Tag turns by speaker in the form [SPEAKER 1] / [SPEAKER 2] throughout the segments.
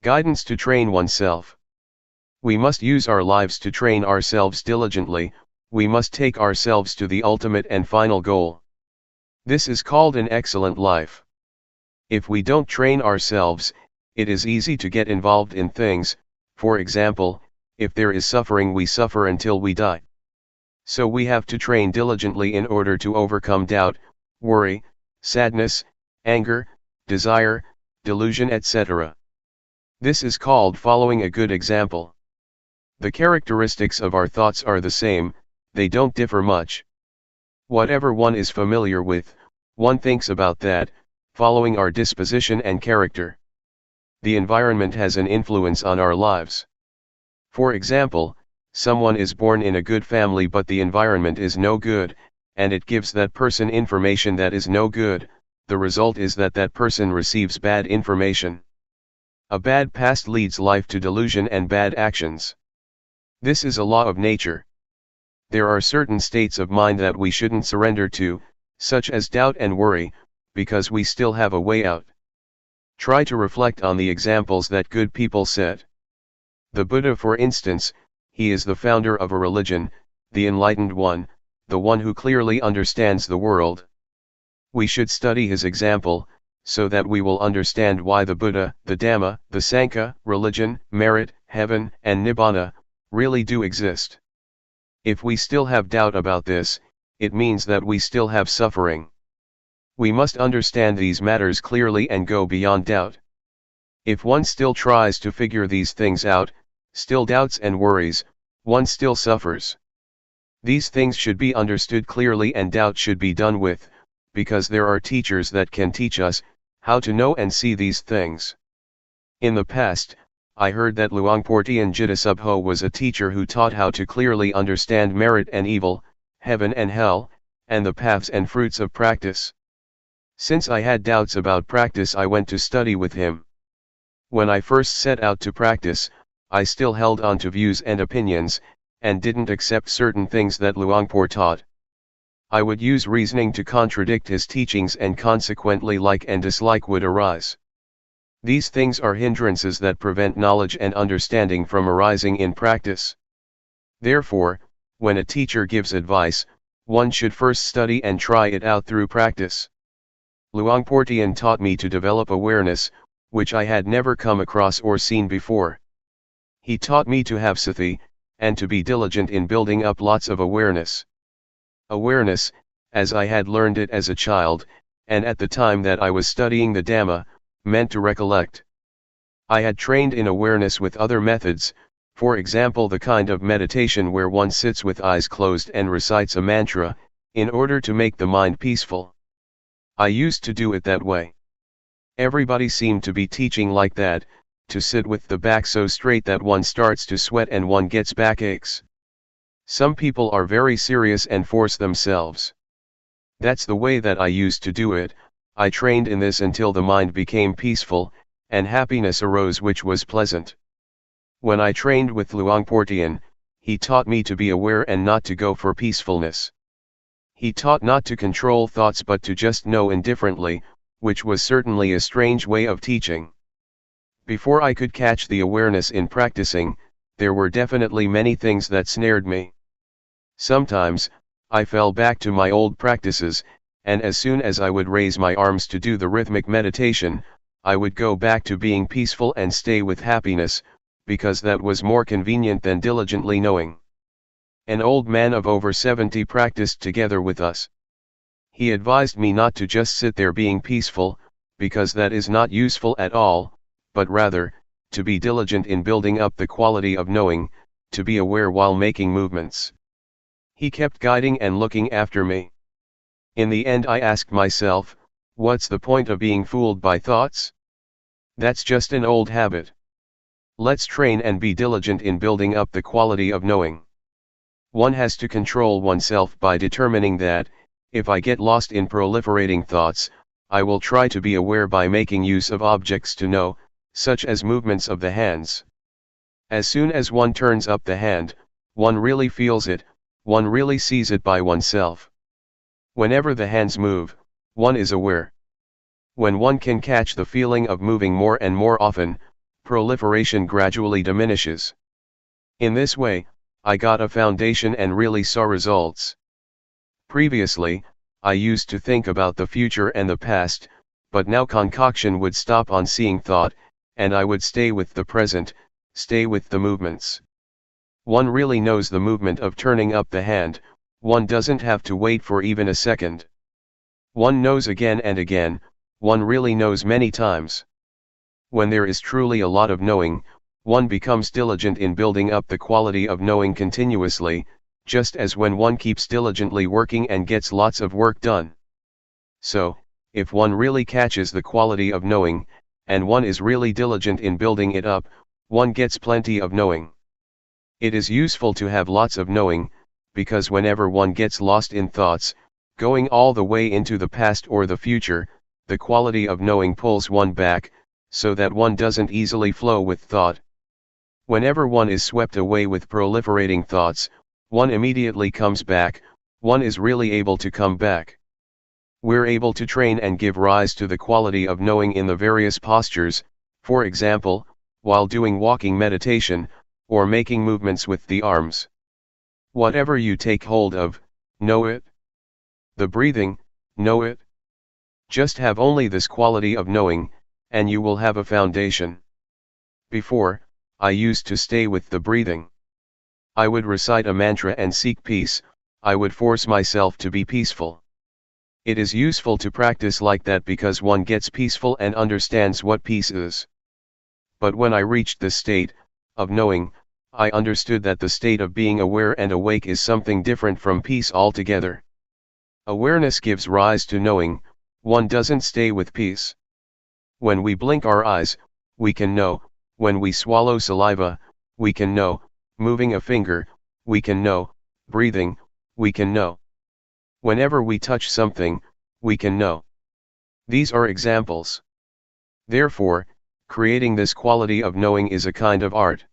[SPEAKER 1] Guidance to train oneself. We must use our lives to train ourselves diligently, we must take ourselves to the ultimate and final goal. This is called an excellent life. If we don't train ourselves, it is easy to get involved in things. For example, if there is suffering, we suffer until we die. So we have to train diligently in order to overcome doubt, worry, sadness, anger, desire, delusion, etc. This is called following a good example. The characteristics of our thoughts are the same, they don't differ much. Whatever one is familiar with, one thinks about that, following our disposition and character. The environment has an influence on our lives. For example, someone is born in a good family but the environment is no good, and it gives that person information that is no good. The result is that that person receives bad information. A bad past leads life to delusion and bad actions. This is a law of nature. There are certain states of mind that we shouldn't surrender to, such as doubt and worry, because we still have a way out. Try to reflect on the examples that good people set. The Buddha, for instance, he is the founder of a religion, the enlightened one, the one who clearly understands the world. We should study his example, so that we will understand why the Buddha, the Dhamma, the Sangha, religion, merit, heaven, and Nibbana, really do exist. If we still have doubt about this, it means that we still have suffering. We must understand these matters clearly and go beyond doubt. If one still tries to figure these things out, still doubts and worries, one still suffers. These things should be understood clearly and doubt should be done with, because there are teachers that can teach us how to know and see these things. In the past, I heard that Luangpor Teean Jidasubho was a teacher who taught how to clearly understand merit and evil, heaven and hell, and the paths and fruits of practice. Since I had doubts about practice, I went to study with him. When I first set out to practice, I still held on to views and opinions, and didn't accept certain things that Luangpor taught. I would use reasoning to contradict his teachings and consequently like and dislike would arise. These things are hindrances that prevent knowledge and understanding from arising in practice. Therefore, when a teacher gives advice, one should first study and try it out through practice. Luangpor Teean taught me to develop awareness, which I had never come across or seen before. He taught me to have sati, and to be diligent in building up lots of awareness. Awareness, as I had learned it as a child, and at the time that I was studying the Dhamma, meant to recollect. I had trained in awareness with other methods, for example the kind of meditation where one sits with eyes closed and recites a mantra, in order to make the mind peaceful. I used to do it that way. Everybody seemed to be teaching like that, to sit with the back so straight that one starts to sweat and one gets backaches. Some people are very serious and force themselves. That's the way that I used to do it. I trained in this until the mind became peaceful, and happiness arose which was pleasant. When I trained with Luangpor Teean, he taught me to be aware and not to go for peacefulness. He taught not to control thoughts but to just know indifferently, which was certainly a strange way of teaching. Before I could catch the awareness in practicing, there were definitely many things that snared me. Sometimes, I fell back to my old practices, and as soon as I would raise my arms to do the rhythmic meditation, I would go back to being peaceful and stay with happiness, because that was more convenient than diligently knowing. An old man of over 70 practiced together with us. He advised me not to just sit there being peaceful, because that is not useful at all, but rather, to be diligent in building up the quality of knowing, to be aware while making movements. He kept guiding and looking after me. In the end I asked myself, What's the point of being fooled by thoughts? That's just an old habit. Let's train and be diligent in building up the quality of knowing. One has to control oneself by determining that, if I get lost in proliferating thoughts, I will try to be aware by making use of objects to know, such as movements of the hands. As soon as one turns up the hand, one really feels it, one really sees it by oneself. Whenever the hands move, one is aware. When one can catch the feeling of moving more and more often, proliferation gradually diminishes. In this way, I got a foundation and really saw results. Previously, I used to think about the future and the past, but now concoction would stop on seeing thought, and I would stay with the present, stay with the movements. One really knows the movement of turning up the hand, one doesn't have to wait for even a second. One knows again and again, one really knows many times. When there is truly a lot of knowing, one becomes diligent in building up the quality of knowing continuously, just as when one keeps diligently working and gets lots of work done. So, if one really catches the quality of knowing, and one is really diligent in building it up, one gets plenty of knowing. It is useful to have lots of knowing, because whenever one gets lost in thoughts, going all the way into the past or the future, the quality of knowing pulls one back, so that one doesn't easily flow with thought. Whenever one is swept away with proliferating thoughts, one immediately comes back, one is really able to come back. We're able to train and give rise to the quality of knowing in the various postures, for example, while doing walking meditation, or making movements with the arms. Whatever you take hold of, know it. The breathing, know it. Just have only this quality of knowing, and you will have a foundation. Before, I used to stay with the breathing. I would recite a mantra and seek peace, I would force myself to be peaceful. It is useful to practice like that because one gets peaceful and understands what peace is. But when I reached the state of knowing, I understood that the state of being aware and awake is something different from peace altogether. Awareness gives rise to knowing, one doesn't stay with peace. When we blink our eyes, we can know, when we swallow saliva, we can know, moving a finger, we can know, breathing, we can know. Whenever we touch something, we can know. These are examples. Therefore, creating this quality of knowing is a kind of art.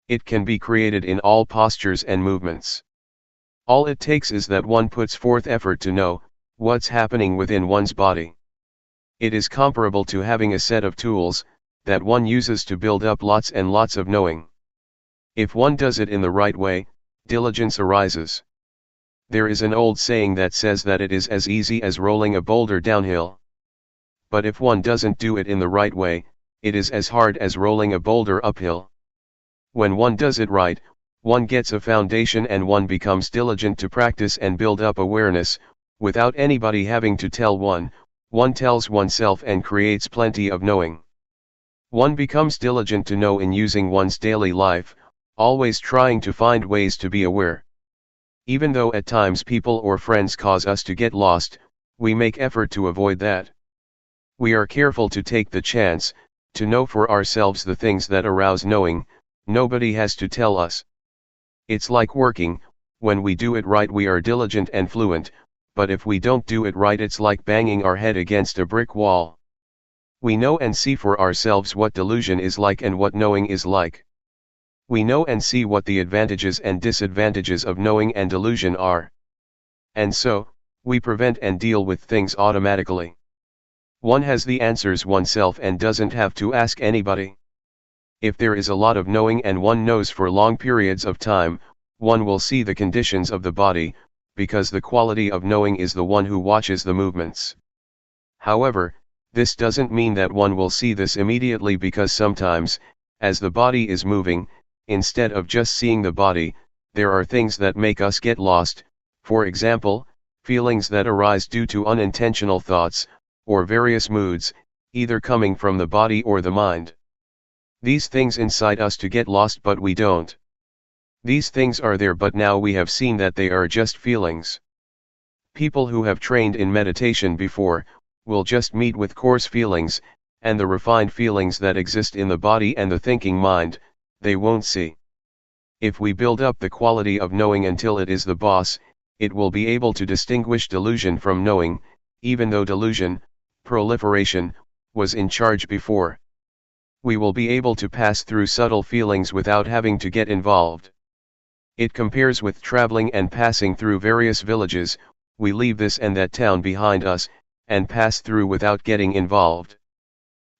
[SPEAKER 1] It can be created in all postures and movements. All it takes is that one puts forth effort to know what's happening within one's body. It is comparable to having a set of tools that one uses to build up lots and lots of knowing. If one does it in the right way, diligence arises. There is an old saying that says that it is as easy as rolling a boulder downhill. But if one doesn't do it in the right way, it is as hard as rolling a boulder uphill. When one does it right, one gets a foundation and one becomes diligent to practice and build up awareness, without anybody having to tell one tells oneself and creates plenty of knowing. One becomes diligent to know in using one's daily life, always trying to find ways to be aware. Even though at times people or friends cause us to get lost, we make effort to avoid that. We are careful to take the chance, to know for ourselves the things that arouse knowing, nobody has to tell us. It's like working, when we do it right we are diligent and fluent, but if we don't do it right it's like banging our head against a brick wall. We know and see for ourselves what delusion is like and what knowing is like. We know and see what the advantages and disadvantages of knowing and delusion are. And so, we prevent and deal with things automatically. One has the answers oneself and doesn't have to ask anybody. If there is a lot of knowing and one knows for long periods of time, one will see the conditions of the body, because the quality of knowing is the one who watches the movements. However, this doesn't mean that one will see this immediately because sometimes, as the body is moving, instead of just seeing the body, there are things that make us get lost, for example, feelings that arise due to unintentional thoughts, or various moods, either coming from the body or the mind. These things incite us to get lost but we don't. These things are there but now we have seen that they are just feelings. People who have trained in meditation before, will just meet with coarse feelings, and the refined feelings that exist in the body and the thinking mind, they won't see. If we build up the quality of knowing until it is the boss, it will be able to distinguish delusion from knowing, even though delusion, proliferation, was in charge before. We will be able to pass through subtle feelings without having to get involved. It compares with traveling and passing through various villages. We leave this and that town behind us, and pass through without getting involved.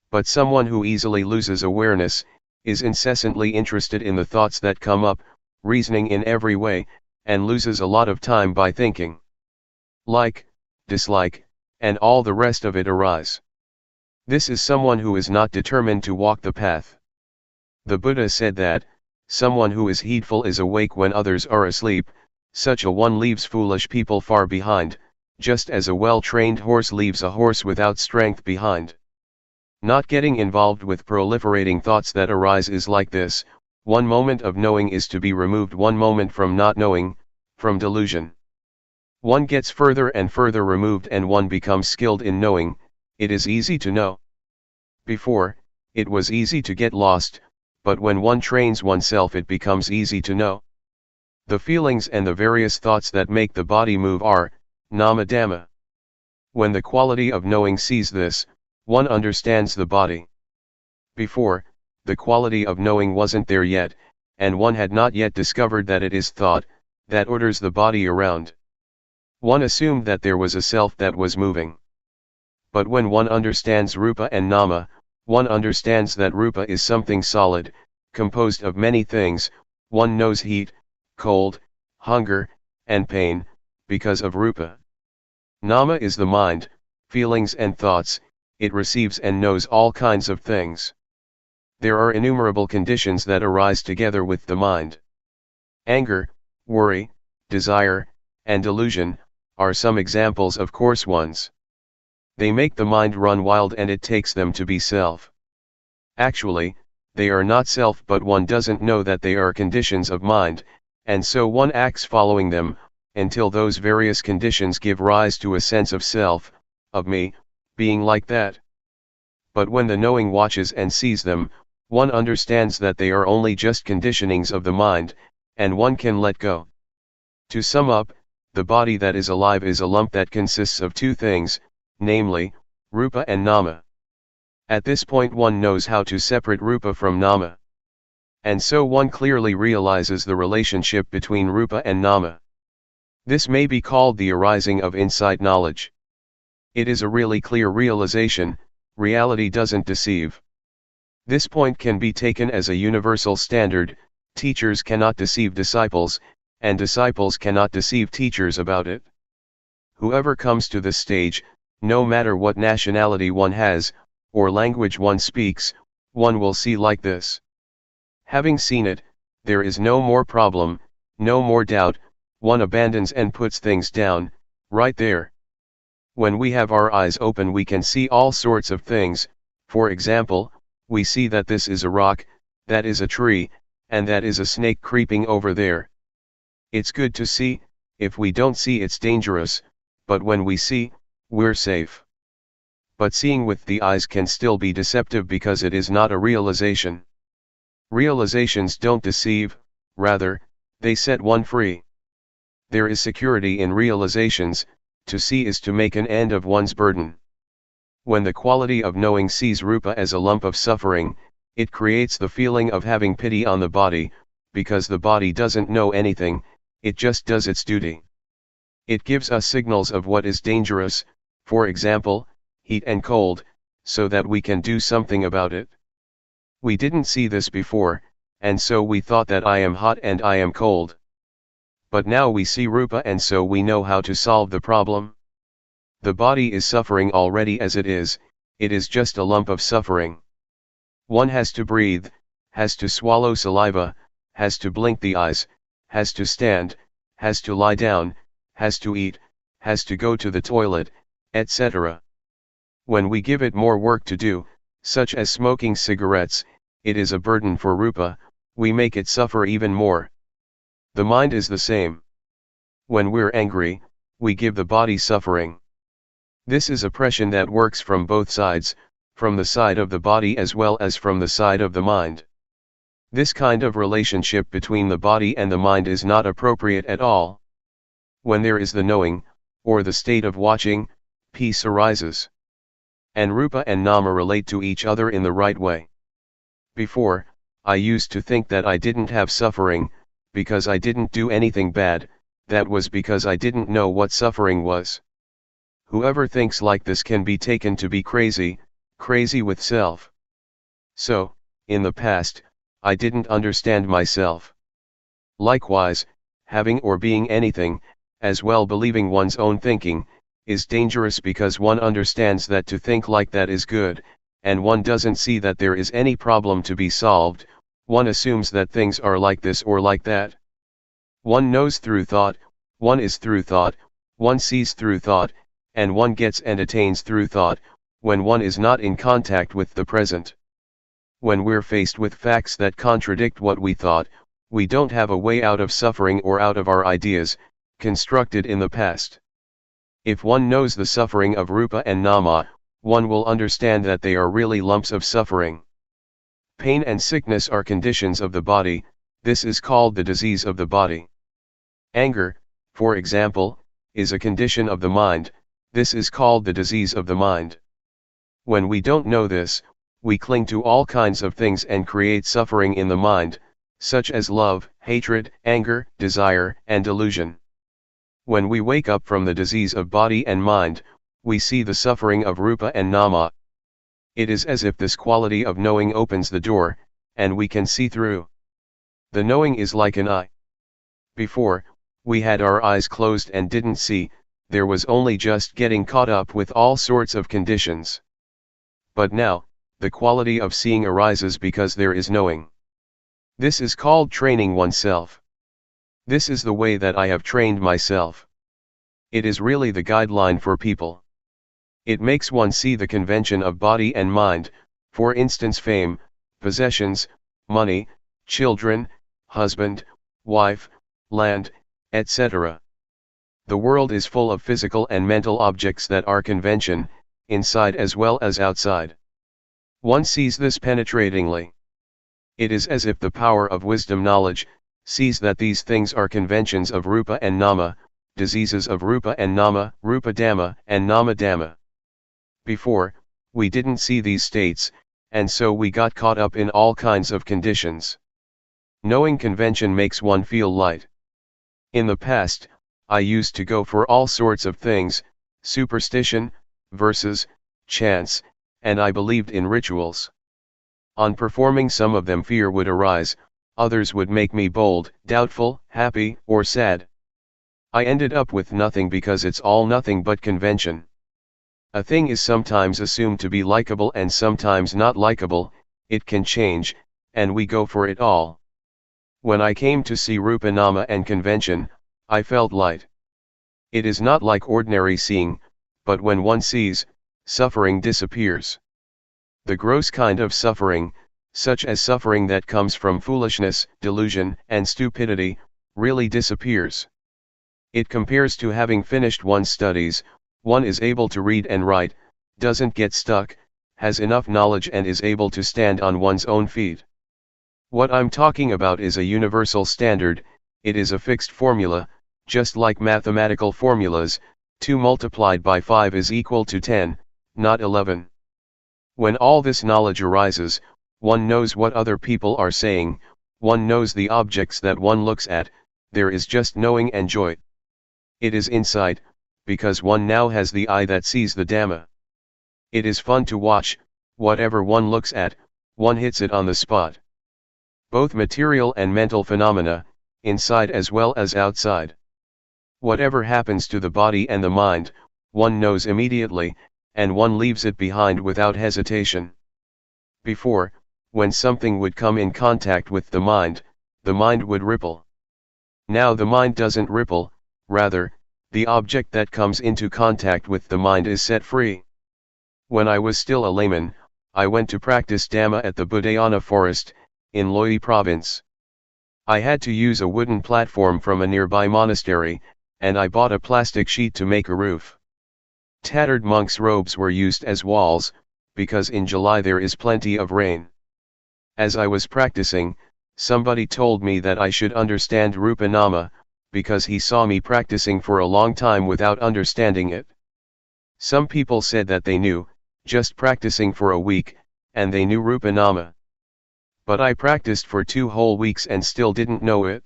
[SPEAKER 1] But someone who easily loses awareness, is incessantly interested in the thoughts that come up, reasoning in every way, and loses a lot of time by thinking. Like, dislike, and all the rest of it arise. This is someone who is not determined to walk the path. The Buddha said that, someone who is heedful is awake when others are asleep. Such a one leaves foolish people far behind, just as a well-trained horse leaves a horse without strength behind. Not getting involved with proliferating thoughts that arise is like this: one moment of knowing is to be removed one moment from not knowing, from delusion. One gets further and further removed and one becomes skilled in knowing. It is easy to know. Before, it was easy to get lost, but when one trains oneself it becomes easy to know. The feelings and the various thoughts that make the body move are nama dhamma. When the quality of knowing sees this, one understands the body. Before, the quality of knowing wasn't there yet, and one had not yet discovered that it is thought that orders the body around. One assumed that there was a self that was moving. But when one understands rupa and nama, one understands that rupa is something solid, composed of many things. One knows heat, cold, hunger, and pain, because of rupa. Nama is the mind, feelings and thoughts. It receives and knows all kinds of things. There are innumerable conditions that arise together with the mind. Anger, worry, desire, and delusion are some examples of coarse ones. They make the mind run wild and it takes them to be self. Actually, they are not self, but one doesn't know that they are conditions of mind, and so one acts following them, until those various conditions give rise to a sense of self, of me, being like that. But when the knowing watches and sees them, one understands that they are only just conditionings of the mind, and one can let go. To sum up, the body that is alive is a lump that consists of two things, namely, rupa and nama. At this point one knows how to separate rupa from nama. And so one clearly realizes the relationship between rupa and nama. This may be called the arising of insight knowledge. It is a really clear realization. Reality doesn't deceive. This point can be taken as a universal standard. Teachers cannot deceive disciples, and disciples cannot deceive teachers about it. Whoever comes to this stage, no matter what nationality one has, or language one speaks, one will see like this. Having seen it, there is no more problem, no more doubt. One abandons and puts things down, right there. When we have our eyes open we can see all sorts of things. For example, we see that this is a rock, that is a tree, and that is a snake creeping over there. It's good to see. If we don't see it's dangerous, but when we see, we're safe. But seeing with the eyes can still be deceptive because it is not a realization. Realizations don't deceive, rather, they set one free. There is security in realizations. To see is to make an end of one's burden. When the quality of knowing sees rupa as a lump of suffering, it creates the feeling of having pity on the body, because the body doesn't know anything, it just does its duty. It gives us signals of what is dangerous, for example, heat and cold, so that we can do something about it. We didn't see this before, and so we thought that I am hot and I am cold. But now we see rupa and so we know how to solve the problem. The body is suffering already as it is just a lump of suffering. One has to breathe, has to swallow saliva, has to blink the eyes, has to stand, has to lie down, has to eat, has to go to the toilet, etc. When we give it more work to do, such as smoking cigarettes, it is a burden for rupa, we make it suffer even more. The mind is the same. When we're angry, we give the body suffering. This is oppression that works from both sides, from the side of the body as well as from the side of the mind. This kind of relationship between the body and the mind is not appropriate at all. When there is the knowing, or the state of watching, peace arises. And Rupa and Nama relate to each other in the right way. Before, I used to think that I didn't have suffering, because I didn't do anything bad. That was because I didn't know what suffering was. Whoever thinks like this can be taken to be crazy, crazy with self. So, in the past, I didn't understand myself. Likewise, having or being anything, as well believing one's own thinking, is dangerous because one understands that to think like that is good, and one doesn't see that there is any problem to be solved. One assumes that things are like this or like that. One knows through thought, one is through thought, one sees through thought, and one gets and attains through thought, when one is not in contact with the present. When we're faced with facts that contradict what we thought, we don't have a way out of suffering or out of our ideas, constructed in the past. If one knows the suffering of Rupa and Nama, one will understand that they are really lumps of suffering. Pain and sickness are conditions of the body. This is called the disease of the body. Anger, for example, is a condition of the mind. This is called the disease of the mind. When we don't know this, we cling to all kinds of things and create suffering in the mind, such as love, hatred, anger, desire, and delusion. When we wake up from the disease of body and mind, we see the suffering of Rupa and Nama. It is as if this quality of knowing opens the door, and we can see through. The knowing is like an eye. Before, we had our eyes closed and didn't see, there was only just getting caught up with all sorts of conditions. But now, the quality of seeing arises because there is knowing. This is called training oneself. This is the way that I have trained myself. It is really the guideline for people. It makes one see the convention of body and mind, for instance fame, possessions, money, children, husband, wife, land, etc. The world is full of physical and mental objects that are convention, inside as well as outside. One sees this penetratingly. It is as if the power of wisdom knowledge sees that these things are conventions of Rupa and Nama, diseases of Rupa and Nama, Rupa Dhamma and Nama Dhamma. Before, we didn't see these states, and so we got caught up in all kinds of conditions. Knowing convention makes one feel light. In the past, I used to go for all sorts of things, superstition, verses, chants, and I believed in rituals. On performing some of them fear would arise, others would make me bold, doubtful, happy, or sad. I ended up with nothing because it's all nothing but convention. A thing is sometimes assumed to be likable and sometimes not likable, it can change, and we go for it all. When I came to see Rupa Nama and convention, I felt light. It is not like ordinary seeing, but when one sees, suffering disappears. The gross kind of suffering, such as suffering that comes from foolishness, delusion, and stupidity, really disappears. It compares to having finished one's studies. One is able to read and write, doesn't get stuck, has enough knowledge and is able to stand on one's own feet. What I'm talking about is a universal standard. It is a fixed formula, just like mathematical formulas. 2 multiplied by 5 is equal to 10, not 11. When all this knowledge arises, one knows what other people are saying, one knows the objects that one looks at, there is just knowing and joy. It is insight, because one now has the eye that sees the Dhamma. It is fun to watch, whatever one looks at, one hits it on the spot. Both material and mental phenomena, inside as well as outside. Whatever happens to the body and the mind, one knows immediately, and one leaves it behind without hesitation. Before, when something would come in contact with the mind would ripple. Now the mind doesn't ripple, rather, the object that comes into contact with the mind is set free. When I was still a layman, I went to practice Dhamma at the Budayana forest, in Loi province. I had to use a wooden platform from a nearby monastery, and I bought a plastic sheet to make a roof. Tattered monks' robes were used as walls, because in July there is plenty of rain. As I was practicing, somebody told me that I should understand Rupanama, because he saw me practicing for a long time without understanding it. Some people said that they knew, just practicing for a week, and they knew Rupanama. But I practiced for 2 whole weeks and still didn't know it.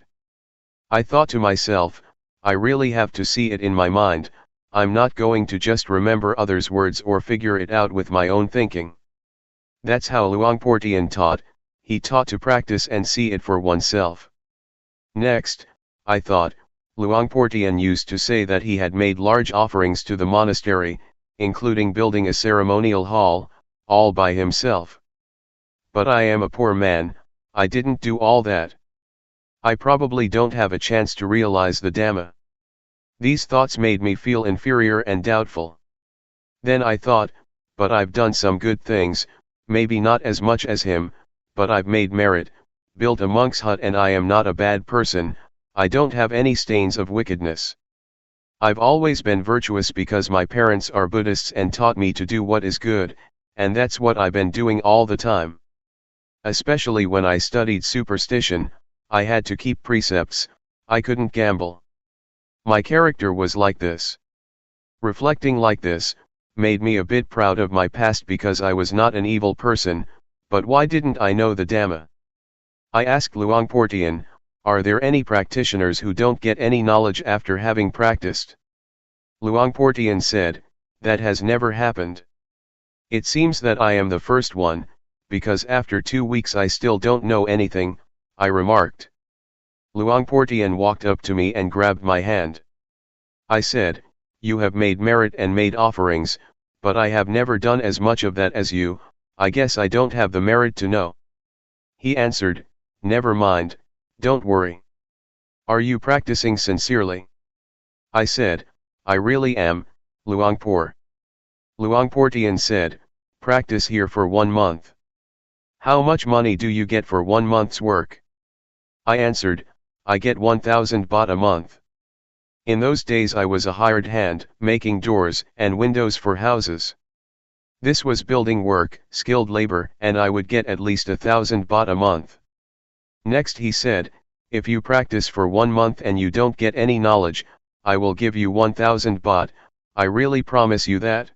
[SPEAKER 1] I thought to myself, I really have to see it in my mind, I'm not going to just remember others' words or figure it out with my own thinking. That's how Luangpor Teean taught, he taught to practice and see it for oneself. Next, I thought, Luangpor Teean used to say that he had made large offerings to the monastery, including building a ceremonial hall, all by himself. But I am a poor man, I didn't do all that. I probably don't have a chance to realize the Dhamma. These thoughts made me feel inferior and doubtful. Then I thought, but I've done some good things, maybe not as much as him, but I've made merit, built a monk's hut, and I am not a bad person, I don't have any stains of wickedness. I've always been virtuous because my parents are Buddhists and taught me to do what is good, and that's what I've been doing all the time. Especially when I studied superstition, I had to keep precepts, I couldn't gamble. My character was like this. Reflecting like this, made me a bit proud of my past because I was not an evil person, but why didn't I know the Dhamma? I asked Luangpor Teean, are there any practitioners who don't get any knowledge after having practiced? Luangpor Teean said, that has never happened. It seems that I am the first one, because after 2 weeks I still don't know anything, I remarked. Luangpor Teean walked up to me and grabbed my hand. I said, you have made merit and made offerings, but I have never done as much of that as you, I guess I don't have the merit to know. He answered, never mind, don't worry. Are you practicing sincerely? I said, I really am, Luangpor. Luangpor Teean said, practice here for 1 month. How much money do you get for 1 month's work? I answered, I get 1,000 baht a month. In those days I was a hired hand, making doors and windows for houses. This was building work, skilled labor, and I would get at least 1,000 baht a month. Next he said, if you practice for 1 month and you don't get any knowledge, I will give you 1,000 baht, I really promise you that.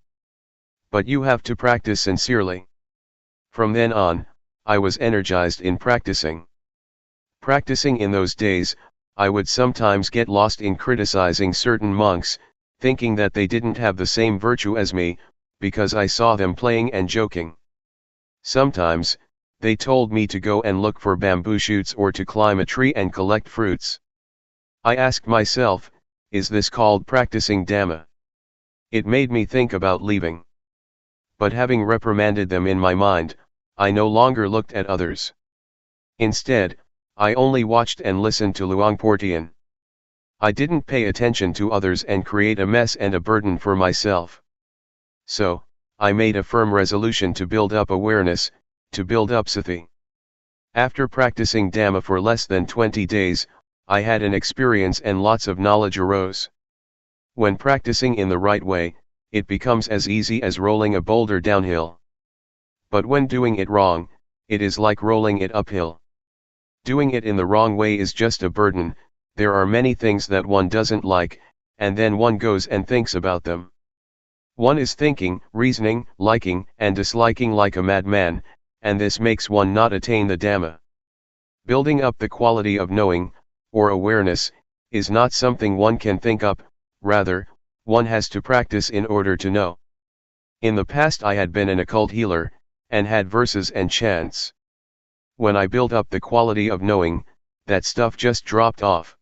[SPEAKER 1] But you have to practice sincerely. From then on, I was energized in practicing. Practicing in those days, I would sometimes get lost in criticizing certain monks, thinking that they didn't have the same virtue as me, because I saw them playing and joking. Sometimes, they told me to go and look for bamboo shoots or to climb a tree and collect fruits. I asked myself, is this called practicing Dhamma? It made me think about leaving. But having reprimanded them in my mind, I no longer looked at others. Instead, I only watched and listened to Luangpor Teean. I didn't pay attention to others and create a mess and a burden for myself. So, I made a firm resolution to build up awareness, to build up sati. After practicing Dhamma for less than 20 days, I had an experience and lots of knowledge arose. When practicing in the right way, it becomes as easy as rolling a boulder downhill. But when doing it wrong, it is like rolling it uphill. Doing it in the wrong way is just a burden, there are many things that one doesn't like, and then one goes and thinks about them. One is thinking, reasoning, liking and disliking like a madman, and this makes one not attain the Dhamma. Building up the quality of knowing, or awareness, is not something one can think up, rather, one has to practice in order to know. In the past I had been an occult healer, and had verses and chants. When I built up the quality of knowing, that stuff just dropped off.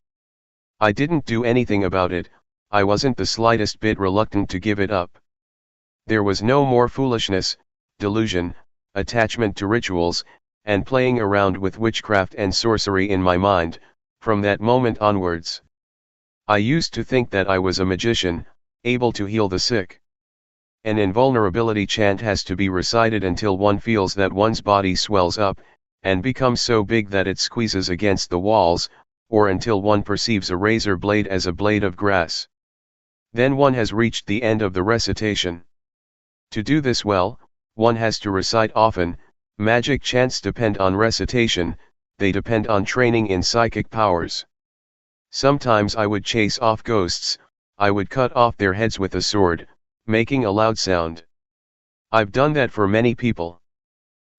[SPEAKER 1] I didn't do anything about it, I wasn't the slightest bit reluctant to give it up. There was no more foolishness, delusion, attachment to rituals, and playing around with witchcraft and sorcery in my mind, from that moment onwards. I used to think that I was a magician, able to heal the sick. An invulnerability chant has to be recited until one feels that one's body swells up, and becomes so big that it squeezes against the walls, or until one perceives a razor blade as a blade of grass. Then one has reached the end of the recitation. To do this well, one has to recite often. Magic chants depend on recitation, they depend on training in psychic powers. Sometimes I would chase off ghosts, I would cut off their heads with a sword, making a loud sound. I've done that for many people.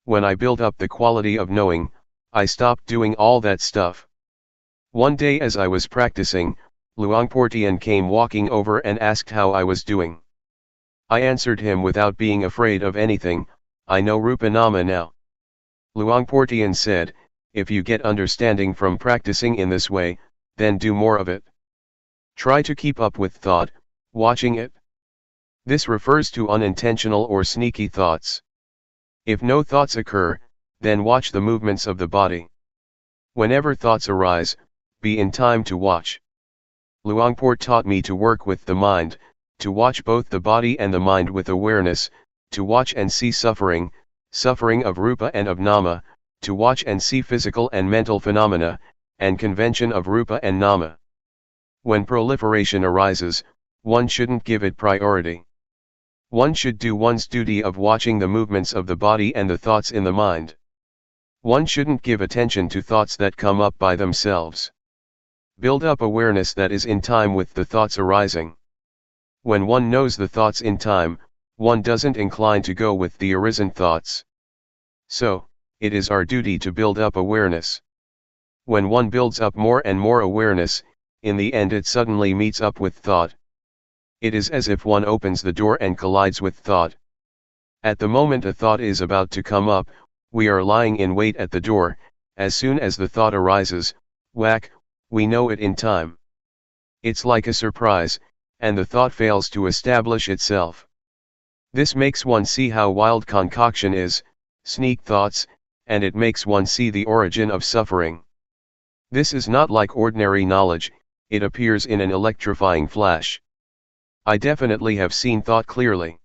[SPEAKER 1] When I built up the quality of knowing, I stopped doing all that stuff. One day as I was practicing, Luangpor Teean came walking over and asked how I was doing. I answered him without being afraid of anything, I know Rupa Nama now. Luangpor Teean said, if you get understanding from practicing in this way, then do more of it. Try to keep up with thought, watching it. This refers to unintentional or sneaky thoughts. If no thoughts occur, then watch the movements of the body. Whenever thoughts arise, be in time to watch. Luangpor taught me to work with the mind, to watch both the body and the mind with awareness, to watch and see suffering, suffering of Rupa and of Nama, to watch and see physical and mental phenomena, and convention of Rupa and Nama. When proliferation arises, one shouldn't give it priority. One should do one's duty of watching the movements of the body and the thoughts in the mind. One shouldn't give attention to thoughts that come up by themselves. Build up awareness that is in time with the thoughts arising. When one knows the thoughts in time, one doesn't incline to go with the arisen thoughts. So, it is our duty to build up awareness. When one builds up more and more awareness, in the end it suddenly meets up with thought. It is as if one opens the door and collides with thought. At the moment a thought is about to come up, we are lying in wait at the door. As soon as the thought arises, whack, we know it in time. It's like a surprise, and the thought fails to establish itself. This makes one see how wild concoction is, sneak thoughts, and it makes one see the origin of suffering. This is not like ordinary knowledge, it appears in an electrifying flash. I definitely have seen thought clearly.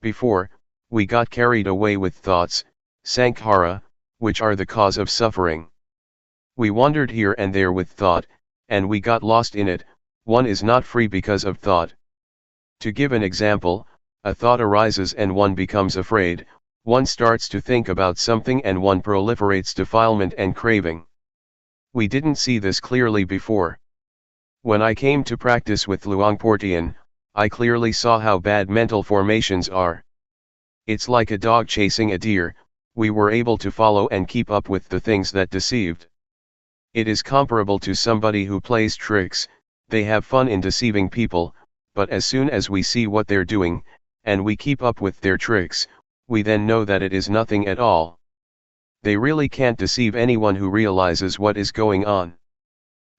[SPEAKER 1] Before, we got carried away with thoughts, sankhara, which are the cause of suffering. We wandered here and there with thought, and we got lost in it. One is not free because of thought. To give an example, a thought arises and one becomes afraid, one starts to think about something and one proliferates defilement and craving. We didn't see this clearly before. When I came to practice with Luangpor Teean, I clearly saw how bad mental formations are. It's like a dog chasing a deer, we were able to follow and keep up with the things that deceived. It is comparable to somebody who plays tricks, they have fun in deceiving people, but as soon as we see what they're doing, and we keep up with their tricks, we then know that it is nothing at all. They really can't deceive anyone who realizes what is going on.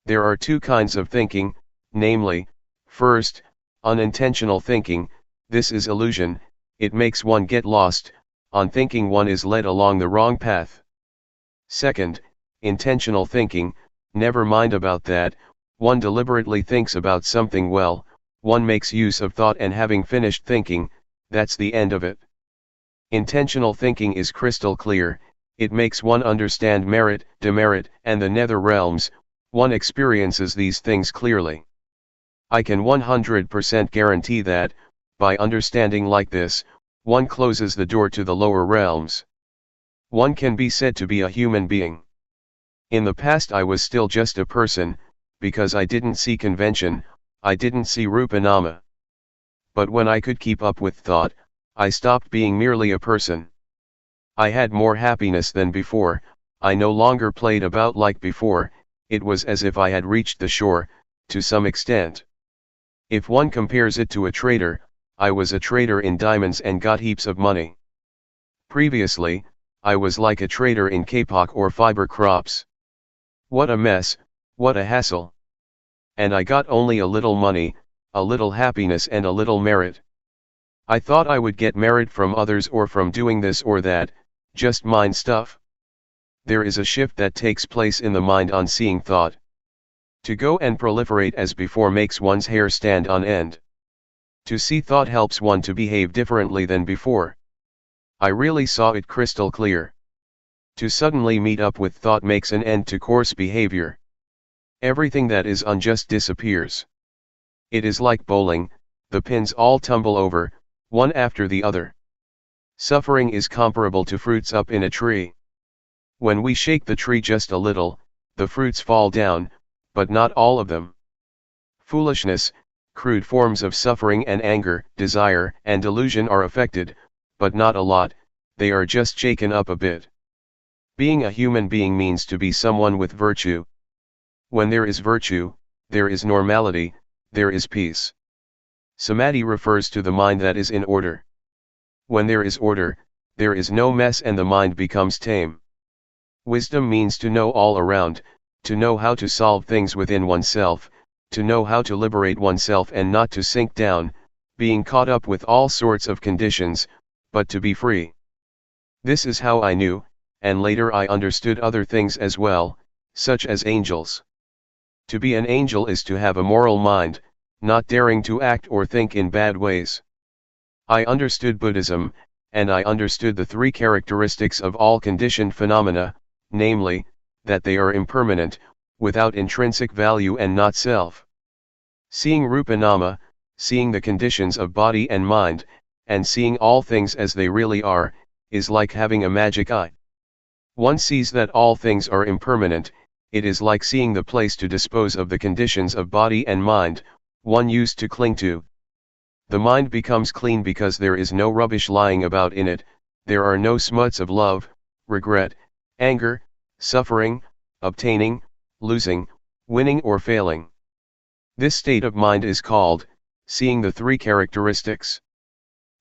[SPEAKER 1] There are two kinds of thinking, namely, first, unintentional thinking. This is illusion, it makes one get lost, on thinking one is led along the wrong path. Second, intentional thinking, never mind about that, one deliberately thinks about something well, one makes use of thought and having finished thinking, that's the end of it. Intentional thinking is crystal clear, it makes one understand merit, demerit, and the nether realms, one experiences these things clearly. I can 100% guarantee that, by understanding like this, one closes the door to the lower realms. One can be said to be a human being. In the past I was still just a person, because I didn't see convention, I didn't see Rupa Nama. But when I could keep up with thought, I stopped being merely a person. I had more happiness than before, I no longer played about like before, it was as if I had reached the shore, to some extent. If one compares it to a trader, I was a trader in diamonds and got heaps of money. Previously, I was like a trader in kapok or fiber crops. What a mess, what a hassle. And I got only a little money, a little happiness and a little merit. I thought I would get merit from others or from doing this or that, just mind stuff. There is a shift that takes place in the mind on seeing thought. To go and proliferate as before makes one's hair stand on end. To see thought helps one to behave differently than before. I really saw it crystal clear. To suddenly meet up with thought makes an end to coarse behavior. Everything that is unjust disappears. It is like bowling, the pins all tumble over, one after the other. Suffering is comparable to fruits up in a tree. When we shake the tree just a little, the fruits fall down, but not all of them. Foolishness, crude forms of suffering and anger, desire and delusion are affected, but not a lot, they are just shaken up a bit. Being a human being means to be someone with virtue. When there is virtue, there is normality, there is peace. Samadhi refers to the mind that is in order. When there is order, there is no mess and the mind becomes tame. Wisdom means to know all around, to know how to solve things within oneself, to know how to liberate oneself and not to sink down, being caught up with all sorts of conditions, but to be free. This is how I knew, and later I understood other things as well, such as angels. To be an angel is to have a moral mind, not daring to act or think in bad ways. I understood Buddhism, and I understood the three characteristics of all conditioned phenomena, namely, that they are impermanent, without intrinsic value and not self. Seeing Rupa Nama, seeing the conditions of body and mind, and seeing all things as they really are, is like having a magic eye. One sees that all things are impermanent, it is like seeing the place to dispose of the conditions of body and mind, one used to cling to. The mind becomes clean because there is no rubbish lying about in it, there are no smuts of love, regret, anger, suffering, obtaining, losing, winning or failing. This state of mind is called, seeing the three characteristics.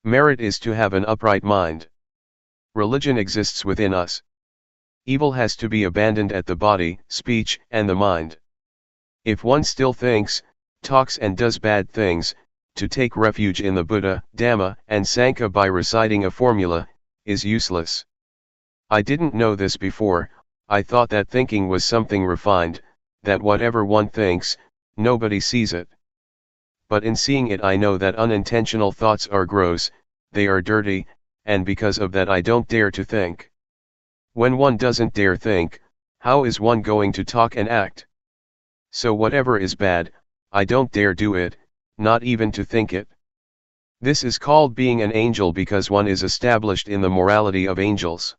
[SPEAKER 1] Merit is to have an upright mind. Religion exists within us. Evil has to be abandoned at the body, speech, and the mind. If one still thinks, talks and does bad things, to take refuge in the Buddha, Dhamma, and Sangha by reciting a formula, is useless. I didn't know this before, I thought that thinking was something refined, that whatever one thinks, nobody sees it. But in seeing it I know that unintentional thoughts are gross, they are dirty, and because of that I don't dare to think. When one doesn't dare think, how is one going to talk and act? So whatever is bad, I don't dare do it, not even to think it. This is called being an angel because one is established in the morality of angels.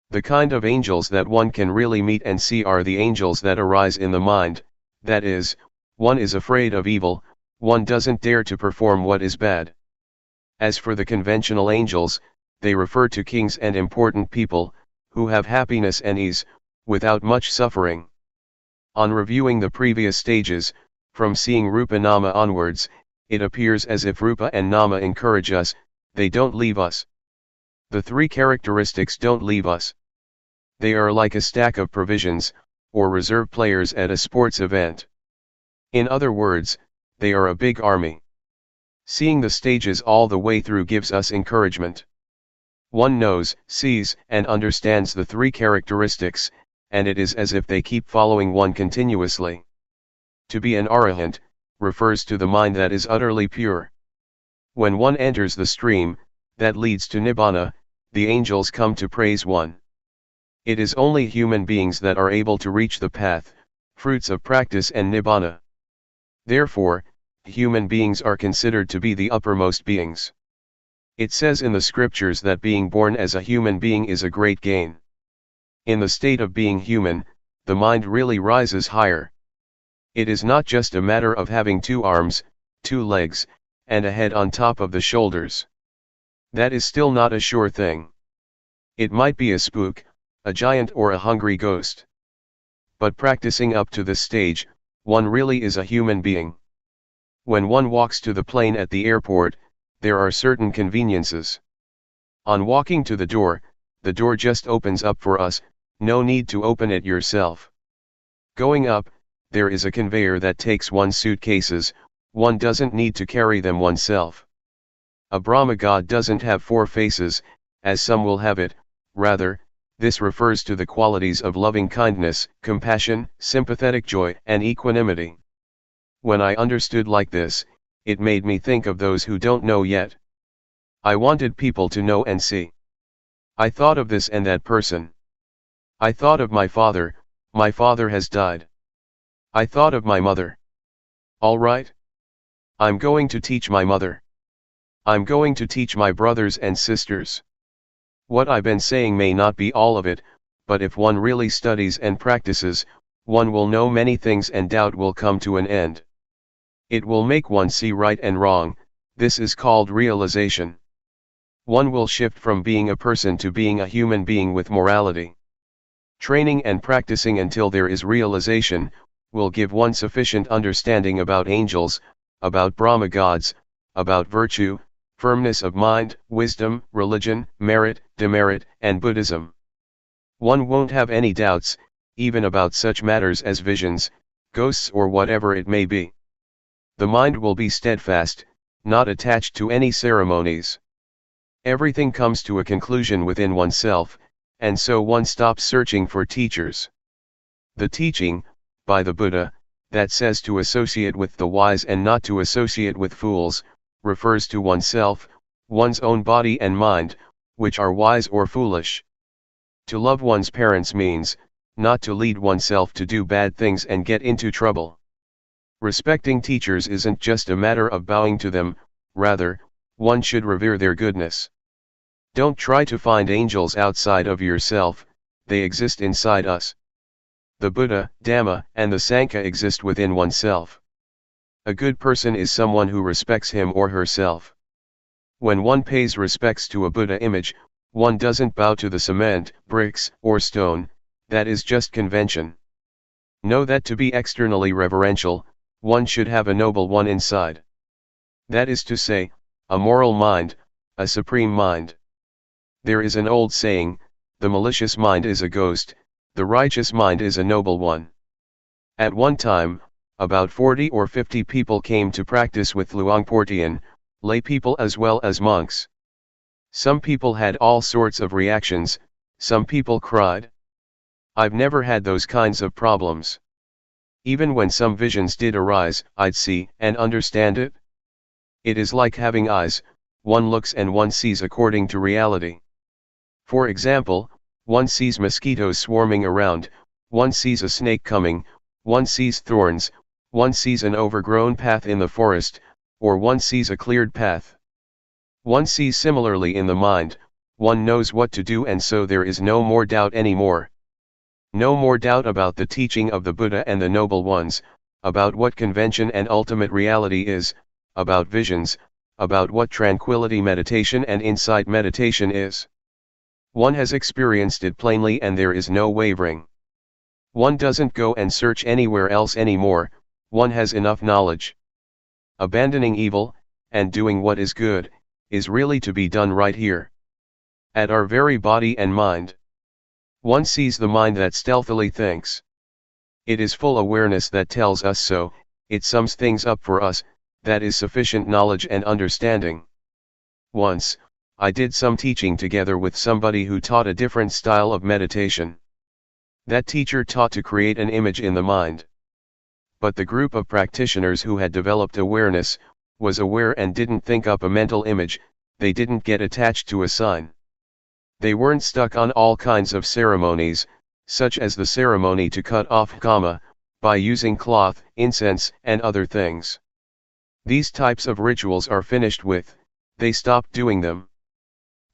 [SPEAKER 1] The kind of angels that one can really meet and see are the angels that arise in the mind, that is, one is afraid of evil, one doesn't dare to perform what is bad. As for the conventional angels, they refer to kings and important people, who have happiness and ease, without much suffering. On reviewing the previous stages, from seeing Rupa Nama onwards, it appears as if Rupa and Nama encourage us, they don't leave us. The three characteristics don't leave us. They are like a stack of provisions, or reserve players at a sports event. In other words, they are a big army. Seeing the stages all the way through gives us encouragement. One knows, sees, and understands the three characteristics, and it is as if they keep following one continuously. To be an arahant, refers to the mind that is utterly pure. When one enters the stream, that leads to nibbana, the angels come to praise one. It is only human beings that are able to reach the path, fruits of practice and nibbana. Therefore, human beings are considered to be the uppermost beings. It says in the scriptures that being born as a human being is a great gain. In the state of being human, the mind really rises higher. It is not just a matter of having 2 arms, 2 legs, and a head on top of the shoulders. That is still not a sure thing. It might be a spook, a giant or a hungry ghost. But practicing up to this stage, one really is a human being. When one walks to the plane at the airport, there are certain conveniences. On walking to the door just opens up for us, no need to open it yourself. Going up, there is a conveyor that takes one's suitcases, one doesn't need to carry them oneself. A Brahma god doesn't have 4 faces, as some will have it, rather, this refers to the qualities of loving kindness, compassion, sympathetic joy, and equanimity. When I understood like this, it made me think of those who don't know yet. I wanted people to know and see. I thought of this and that person. I thought of my father has died. I thought of my mother. All right? I'm going to teach my mother. I'm going to teach my brothers and sisters. What I've been saying may not be all of it, but if one really studies and practices, one will know many things and doubt will come to an end. It will make one see right and wrong. This is called realization. One will shift from being a person to being a human being with morality. Training and practicing until there is realization, will give one sufficient understanding about angels, about Brahma gods, about virtue, firmness of mind, wisdom, religion, merit, demerit, and Buddhism. One won't have any doubts, even about such matters as visions, ghosts or whatever it may be. The mind will be steadfast, not attached to any ceremonies. Everything comes to a conclusion within oneself, and so one stops searching for teachers. The teaching, by the Buddha, that says to associate with the wise and not to associate with fools, refers to oneself, one's own body and mind, which are wise or foolish. To love one's parents means, not to lead oneself to do bad things and get into trouble. Respecting teachers isn't just a matter of bowing to them, rather, one should revere their goodness. Don't try to find angels outside of yourself, they exist inside us. The Buddha, Dhamma, and the Sangha exist within oneself. A good person is someone who respects him or herself. When one pays respects to a Buddha image, one doesn't bow to the cement, bricks, or stone, that is just convention. Know that to be externally reverential, one should have a noble one inside. That is to say, a moral mind, a supreme mind. There is an old saying, the malicious mind is a ghost, the righteous mind is a noble one. At one time, about 40 or 50 people came to practice with Luangpor Teean, lay people as well as monks. Some people had all sorts of reactions, some people cried. I've never had those kinds of problems. Even when some visions did arise, I'd see and understand it. It is like having eyes, one looks and one sees according to reality. For example, one sees mosquitoes swarming around, one sees a snake coming, one sees thorns, one sees an overgrown path in the forest, or one sees a cleared path. One sees similarly in the mind, one knows what to do, and so there is no more doubt anymore. No more doubt about the teaching of the Buddha and the noble ones, about what convention and ultimate reality is, about visions, about what tranquility meditation and insight meditation is. One has experienced it plainly and there is no wavering. One doesn't go and search anywhere else anymore, one has enough knowledge. Abandoning evil, and doing what is good, is really to be done right here. At our very body and mind. One sees the mind that stealthily thinks. It is full awareness that tells us so, it sums things up for us, that is sufficient knowledge and understanding. Once, I did some teaching together with somebody who taught a different style of meditation. That teacher taught to create an image in the mind. But the group of practitioners who had developed awareness, was aware and didn't think up a mental image, they didn't get attached to a sign. They weren't stuck on all kinds of ceremonies, such as the ceremony to cut off kama, by using cloth, incense, and other things. These types of rituals are finished with, they stopped doing them.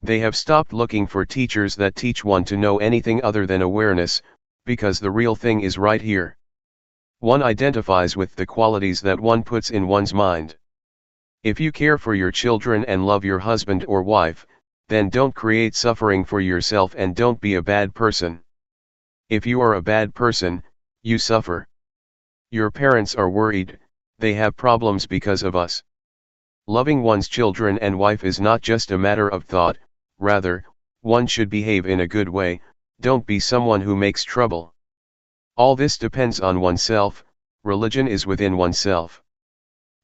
[SPEAKER 1] They have stopped looking for teachers that teach one to know anything other than awareness, because the real thing is right here. One identifies with the qualities that one puts in one's mind. If you care for your children and love your husband or wife, then don't create suffering for yourself and don't be a bad person. If you are a bad person, you suffer. Your parents are worried, they have problems because of us. Loving one's children and wife is not just a matter of thought, rather, one should behave in a good way, don't be someone who makes trouble. All this depends on oneself, religion is within oneself.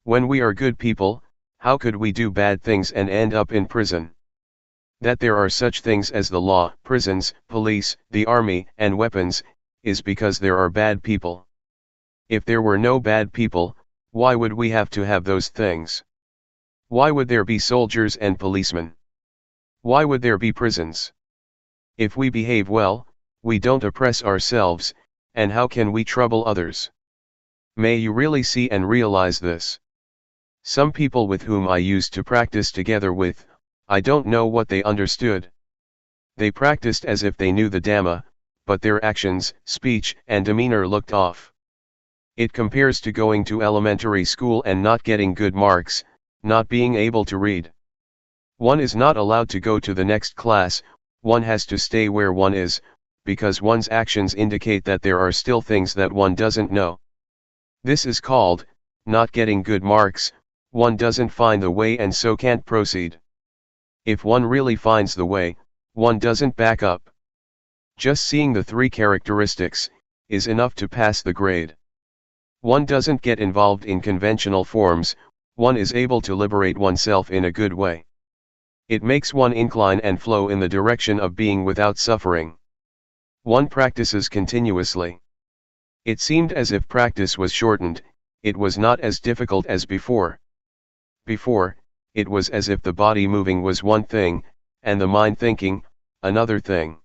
[SPEAKER 1] When we are good people, how could we do bad things and end up in prison? That there are such things as the law, prisons, police, the army, and weapons, is because there are bad people. If there were no bad people, why would we have to have those things? Why would there be soldiers and policemen? Why would there be prisons? If we behave well, we don't oppress ourselves, and how can we trouble others? May you really see and realize this. Some people with whom I used to practice together with, I don't know what they understood. They practiced as if they knew the Dhamma, but their actions, speech, and demeanor looked off. It compares to going to elementary school and not getting good marks, not being able to read. One is not allowed to go to the next class, one has to stay where one is, because one's actions indicate that there are still things that one doesn't know. This is called, not getting good marks, one doesn't find the way and so can't proceed. If one really finds the way, one doesn't back up. Just seeing the three characteristics is enough to pass the grade. One doesn't get involved in conventional forms, one is able to liberate oneself in a good way. It makes one incline and flow in the direction of being without suffering. One practices continuously. It seemed as if practice was shortened, it was not as difficult as before. Before, it was as if the body moving was one thing, and the mind thinking, another thing.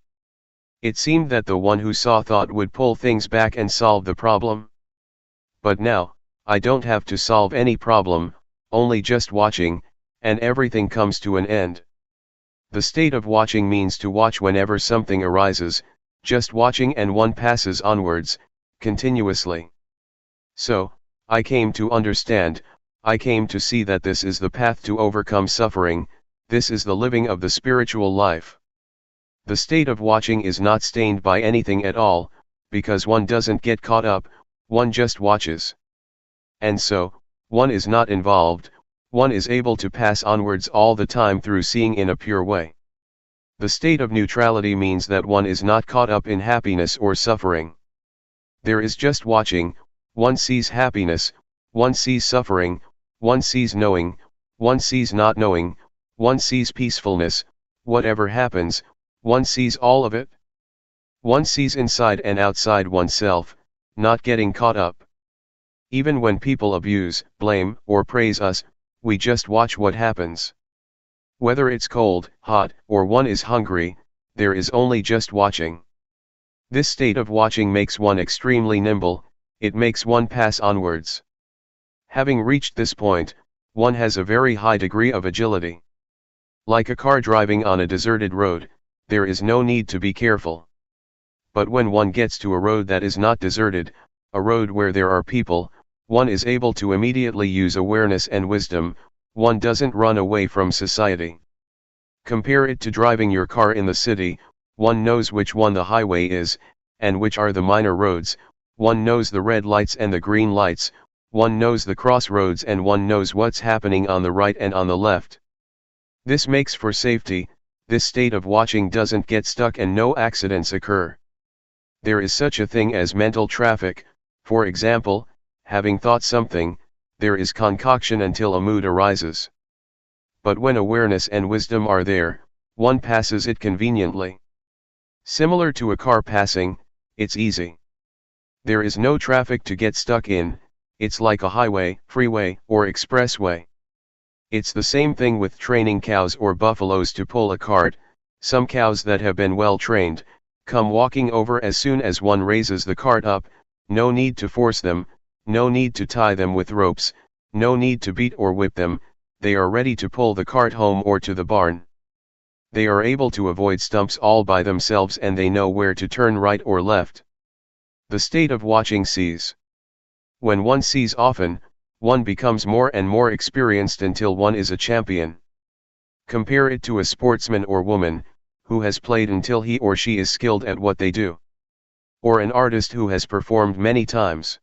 [SPEAKER 1] It seemed that the one who saw thought would pull things back and solve the problem. But now, I don't have to solve any problem, only just watching, and everything comes to an end. The state of watching means to watch whenever something arises, just watching and one passes onwards, continuously. So, I came to understand, I came to see that this is the path to overcome suffering, this is the living of the spiritual life. The state of watching is not stained by anything at all, because one doesn't get caught up, one just watches. And so, one is not involved, one is able to pass onwards all the time through seeing in a pure way. The state of neutrality means that one is not caught up in happiness or suffering. There is just watching, one sees happiness, one sees suffering, one sees knowing, one sees not knowing, one sees peacefulness, whatever happens, one sees all of it. One sees inside and outside oneself, not getting caught up. Even when people abuse, blame, or praise us, we just watch what happens. Whether it's cold, hot, or one is hungry, there is only just watching. This state of watching makes one extremely nimble, it makes one pass onwards. Having reached this point, one has a very high degree of agility. Like a car driving on a deserted road, there is no need to be careful. But when one gets to a road that is not deserted, a road where there are people, one is able to immediately use awareness and wisdom, one doesn't run away from society. Compare it to driving your car in the city, one knows which one the highway is, and which are the minor roads, one knows the red lights and the green lights, one knows the crossroads and one knows what's happening on the right and on the left. This makes for safety, this state of watching doesn't get stuck and no accidents occur. There is such a thing as mental traffic, for example, having thought something, there is concoction until a mood arises. But when awareness and wisdom are there, one passes it conveniently. Similar to a car passing, it's easy. There is no traffic to get stuck in, it's like a highway, freeway, or expressway. It's the same thing with training cows or buffaloes to pull a cart. Some cows that have been well trained, come walking over as soon as one raises the cart up, no need to force them, no need to tie them with ropes, no need to beat or whip them, they are ready to pull the cart home or to the barn. They are able to avoid stumps all by themselves and they know where to turn right or left. The state of watching sees. When one sees often, one becomes more and more experienced until one is a champion. Compare it to a sportsman or woman, who has played until he or she is skilled at what they do. Or an artist who has performed many times.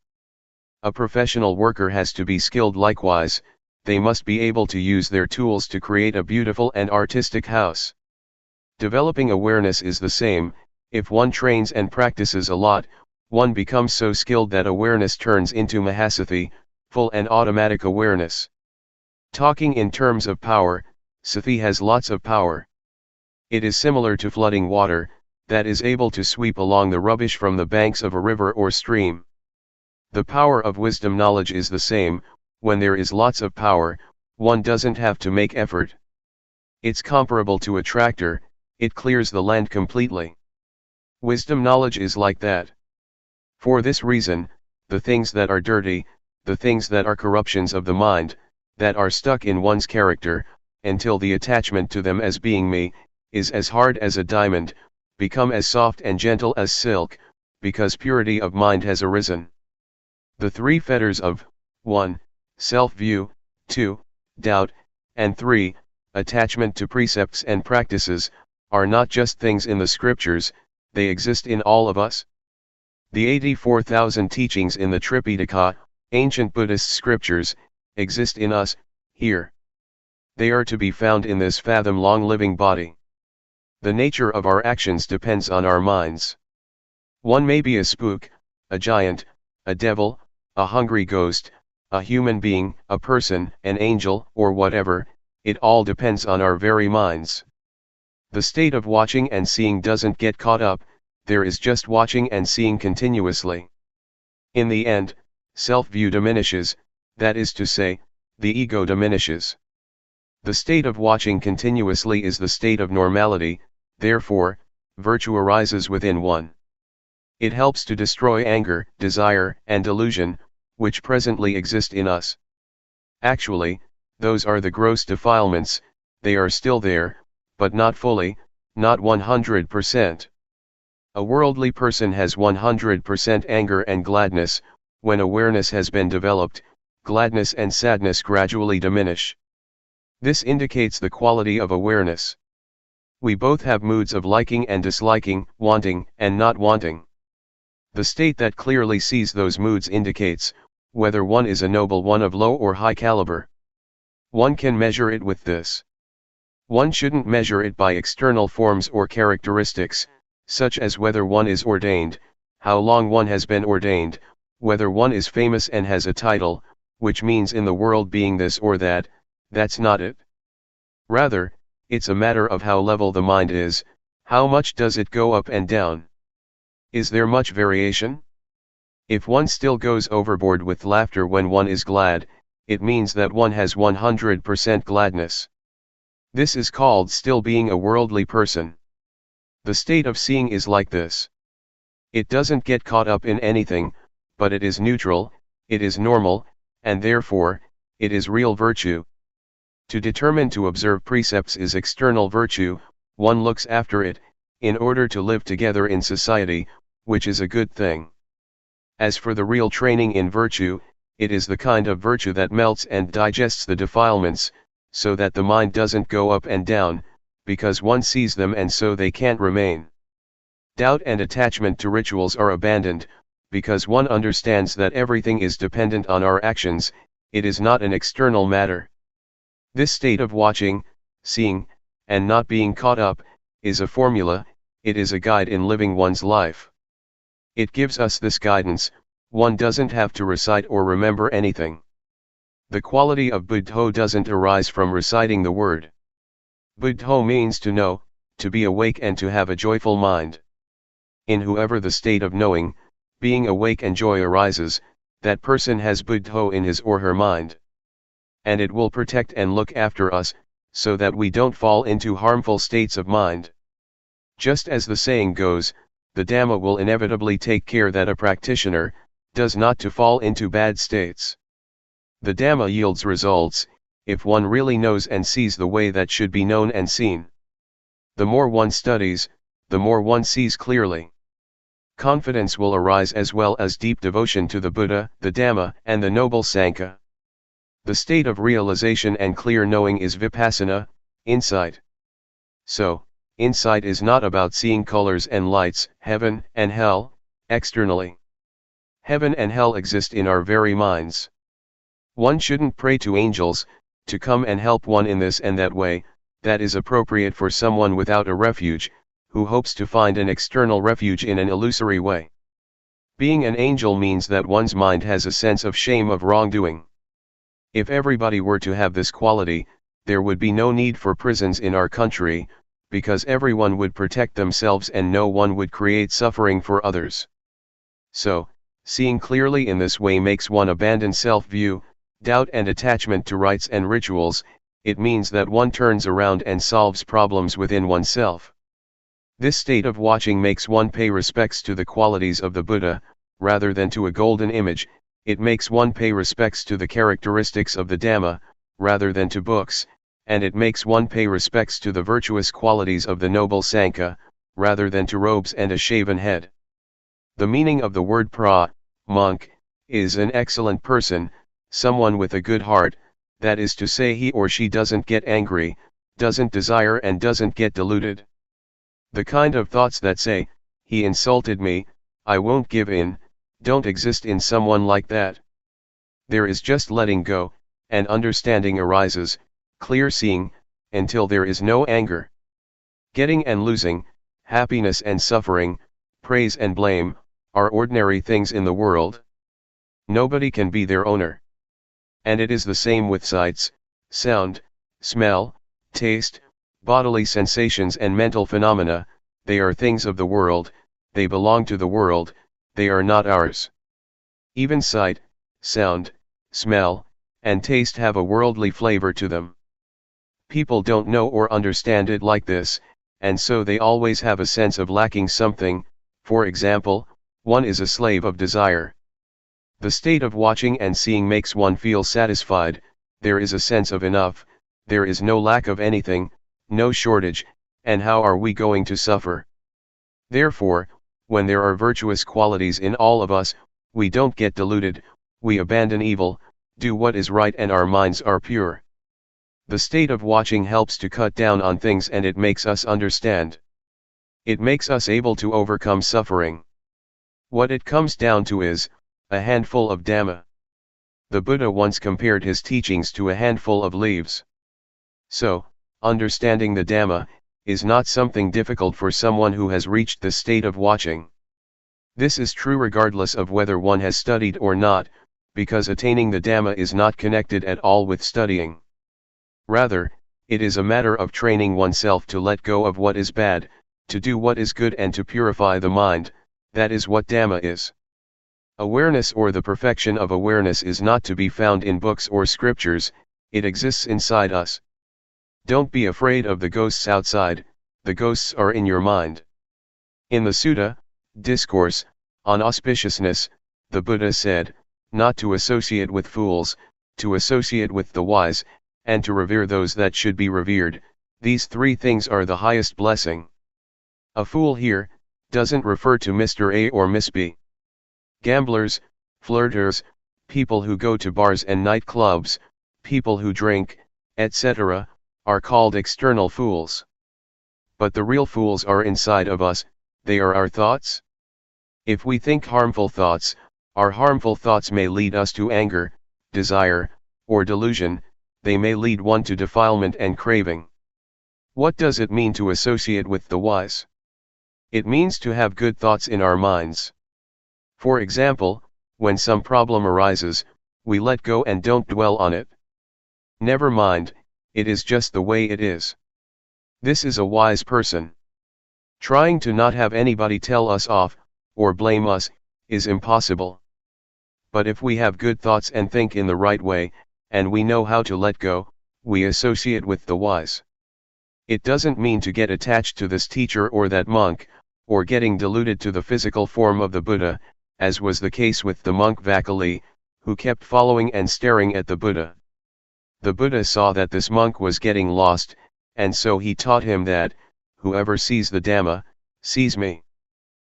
[SPEAKER 1] A professional worker has to be skilled likewise, they must be able to use their tools to create a beautiful and artistic house. Developing awareness is the same, if one trains and practices a lot, one becomes so skilled that awareness turns into Mahasathi, full and automatic awareness. Talking in terms of power, Sathi has lots of power. It is similar to flooding water, that is able to sweep along the rubbish from the banks of a river or stream. The power of wisdom knowledge is the same, when there is lots of power, one doesn't have to make effort. It's comparable to a tractor, it clears the land completely. Wisdom knowledge is like that. For this reason, the things that are dirty, the things that are corruptions of the mind, that are stuck in one's character, until the attachment to them as being me, is as hard as a diamond, become as soft and gentle as silk, because purity of mind has arisen. The three fetters of 1. Self-view, 2. Doubt, and 3. Attachment to precepts and practices, are not just things in the scriptures, they exist in all of us. The 84,000 teachings in the Tripitaka, ancient Buddhist scriptures, exist in us, here. They are to be found in this fathom-long living body. The nature of our actions depends on our minds. One may be a spook, a giant, a devil, a hungry ghost, a human being, a person, an angel, or whatever, it all depends on our very minds. The state of watching and seeing doesn't get caught up, there is just watching and seeing continuously. In the end, self-view diminishes, that is to say, the ego diminishes. The state of watching continuously is the state of normality, therefore, virtue arises within one. It helps to destroy anger, desire, and delusion, which presently exist in us. Actually, those are the gross defilements, they are still there, but not fully, not 100%. A worldly person has 100% anger and gladness. When awareness has been developed, gladness and sadness gradually diminish. This indicates the quality of awareness. We both have moods of liking and disliking, wanting and not wanting. The state that clearly sees those moods indicates whether one is a noble one of low or high caliber. One can measure it with this. One shouldn't measure it by external forms or characteristics, such as whether one is ordained, how long one has been ordained, whether one is famous and has a title, which means in the world being this or that. That's not it. Rather, it's a matter of how level the mind is, how much does it go up and down. Is there much variation? If one still goes overboard with laughter when one is glad, it means that one has 100% gladness. This is called still being a worldly person. The state of seeing is like this. It doesn't get caught up in anything, but it is neutral, it is normal, and therefore, it is real virtue. To determine to observe precepts is external virtue, one looks after it, in order to live together in society, which is a good thing. As for the real training in virtue, it is the kind of virtue that melts and digests the defilements, so that the mind doesn't go up and down, because one sees them and so they can't remain. Doubt and attachment to rituals are abandoned, because one understands that everything is dependent on our actions, it is not an external matter. This state of watching, seeing, and not being caught up, is a formula, it is a guide in living one's life. It gives us this guidance, one doesn't have to recite or remember anything. The quality of buddho doesn't arise from reciting the word. Buddho means to know, to be awake and to have a joyful mind. In whoever the state of knowing, being awake and joy arises, that person has buddho in his or her mind. And it will protect and look after us, so that we don't fall into harmful states of mind. Just as the saying goes, the Dhamma will inevitably take care that a practitioner does not to fall into bad states. The Dhamma yields results, if one really knows and sees the way that should be known and seen. The more one studies, the more one sees clearly. Confidence will arise as well as deep devotion to the Buddha, the Dhamma, and the Noble Sangha. The state of realization and clear knowing is Vipassana, insight. So, insight is not about seeing colors and lights, heaven and hell, externally. Heaven and hell exist in our very minds. One shouldn't pray to angels, to come and help one in this and that way, that is appropriate for someone without a refuge, who hopes to find an external refuge in an illusory way. Being an angel means that one's mind has a sense of shame of wrongdoing. If everybody were to have this quality, there would be no need for prisons in our country, because everyone would protect themselves and no one would create suffering for others. So, seeing clearly in this way makes one abandon self-view, doubt and attachment to rites and rituals. It means that one turns around and solves problems within oneself. This state of watching makes one pay respects to the qualities of the Buddha, rather than to a golden image. It makes one pay respects to the characteristics of the Dhamma, rather than to books, and it makes one pay respects to the virtuous qualities of the noble Sanka, rather than to robes and a shaven head. The meaning of the word pra, monk, is an excellent person, someone with a good heart, that is to say he or she doesn't get angry, doesn't desire and doesn't get deluded. The kind of thoughts that say, he insulted me, I won't give in, don't exist in someone like that. There is just letting go, and understanding arises, clear seeing, until there is no anger. Getting and losing, happiness and suffering, praise and blame, are ordinary things in the world. Nobody can be their owner. And it is the same with sights, sound, smell, taste, bodily sensations and mental phenomena. They are things of the world, they belong to the world, they are not ours. Even sight, sound, smell, and taste have a worldly flavor to them. People don't know or understand it like this, and so they always have a sense of lacking something. For example, one is a slave of desire. The state of watching and seeing makes one feel satisfied, there is a sense of enough, there is no lack of anything, no shortage, and how are we going to suffer? Therefore, when there are virtuous qualities in all of us, we don't get deluded, we abandon evil, do what is right, and our minds are pure. The state of watching helps to cut down on things, and it makes us understand. It makes us able to overcome suffering. What it comes down to is a handful of Dhamma. The Buddha once compared his teachings to a handful of leaves. So, understanding the Dhamma is not something difficult for someone who has reached the state of watching. This is true regardless of whether one has studied or not, because attaining the Dhamma is not connected at all with studying. Rather, it is a matter of training oneself to let go of what is bad, to do what is good, and to purify the mind. That is what Dhamma is. Awareness, or the perfection of awareness, is not to be found in books or scriptures, it exists inside us. Don't be afraid of the ghosts outside, the ghosts are in your mind. In the Sutta, Discourse on Auspiciousness, the Buddha said, not to associate with fools, to associate with the wise, and to revere those that should be revered. These three things are the highest blessing. A fool here doesn't refer to Mr. A or Miss B. Gamblers, flirters, people who go to bars and nightclubs, people who drink, etc., are called external fools. But the real fools are inside of us, they are our thoughts. If we think harmful thoughts, our harmful thoughts may lead us to anger, desire, or delusion, they may lead one to defilement and craving. What does it mean to associate with the wise? It means to have good thoughts in our minds. For example, when some problem arises, we let go and don't dwell on it. Never mind, it is just the way it is. This is a wise person. Trying to not have anybody tell us off, or blame us, is impossible. But if we have good thoughts and think in the right way, and we know how to let go, we associate with the wise. It doesn't mean to get attached to this teacher or that monk, or getting deluded to the physical form of the Buddha, as was the case with the monk Vakali, who kept following and staring at the Buddha. The Buddha saw that this monk was getting lost, and so he taught him that, whoever sees the Dhamma, sees me.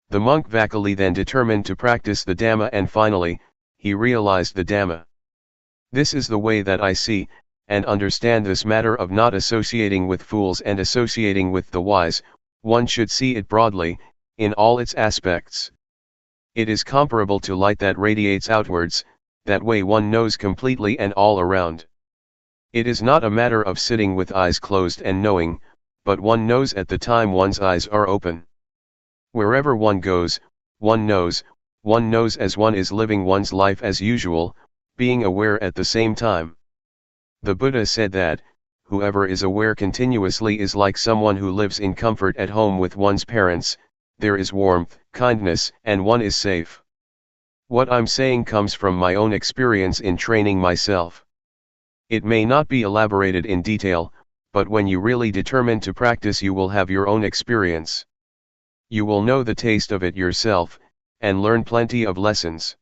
[SPEAKER 1] The monk Vakali then determined to practice the Dhamma, and finally, he realized the Dhamma. This is the way that I see and understand this matter of not associating with fools and associating with the wise. One should see it broadly, in all its aspects. It is comparable to light that radiates outwards, that way one knows completely and all around. It is not a matter of sitting with eyes closed and knowing, but one knows at the time one's eyes are open. Wherever one goes, one knows as one is living one's life as usual, being aware at the same time. The Buddha said that, whoever is aware continuously is like someone who lives in comfort at home with one's parents, there is warmth, kindness, and one is safe. What I'm saying comes from my own experience in training myself. It may not be elaborated in detail, but when you really determine to practice, you will have your own experience. You will know the taste of it yourself, and learn plenty of lessons.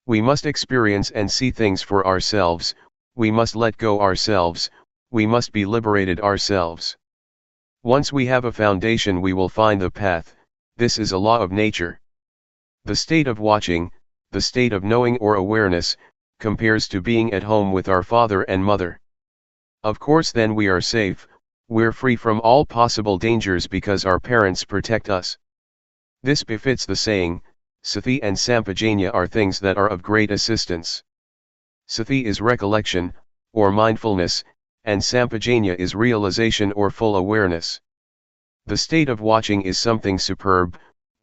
[SPEAKER 1] We must experience and see things for ourselves. we must let go ourselves, we must be liberated ourselves. Once we have a foundation we will find the path, this is a law of nature. The state of watching, the state of knowing or awareness, compares to being at home with our father and mother. Of course then we are safe, we're free from all possible dangers because our parents protect us. This befits the saying, Sati and Sampajanya are things that are of great assistance. Sati is recollection, or mindfulness, and Sampajanya is realization or full awareness. The state of watching is something superb,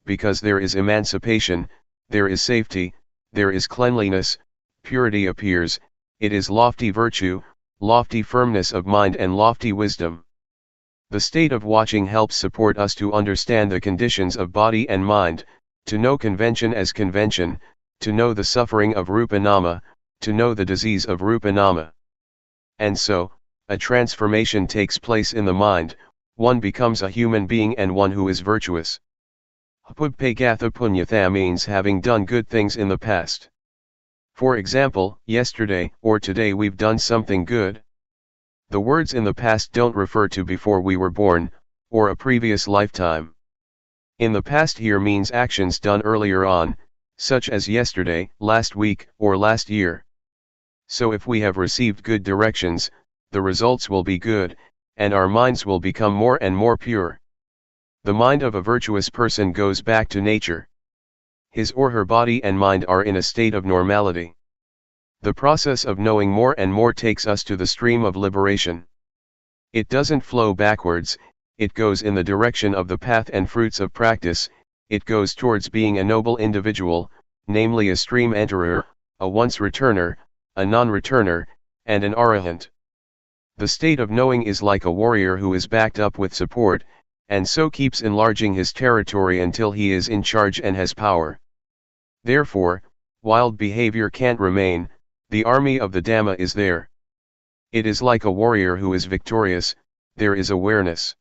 [SPEAKER 1] because there is emancipation, there is safety, there is cleanliness, purity appears, it is lofty virtue, lofty firmness of mind and lofty wisdom. The state of watching helps support us to understand the conditions of body and mind, to know convention as convention, to know the suffering of Rupanama, to know the disease of Rupanama. And so, a transformation takes place in the mind, one becomes a human being and one who is virtuous. Pubpegatha punyatha means having done good things in the past. For example, yesterday or today we've done something good. The words in the past don't refer to before we were born, or a previous lifetime. In the past here means actions done earlier on, such as yesterday, last week, or last year. So if we have received good directions, the results will be good, and our minds will become more and more pure. The mind of a virtuous person goes back to nature. His or her body and mind are in a state of normality. The process of knowing more and more takes us to the stream of liberation. It doesn't flow backwards, it goes in the direction of the path and fruits of practice, it goes towards being a noble individual, namely a stream enterer, a once returner, a non-returner, and an arahant. The state of knowing is like a warrior who is backed up with support, and so keeps enlarging his territory until he is in charge and has power. Therefore, wild behavior can't remain, the army of the Dhamma is there. It is like a warrior who is victorious, there is awareness.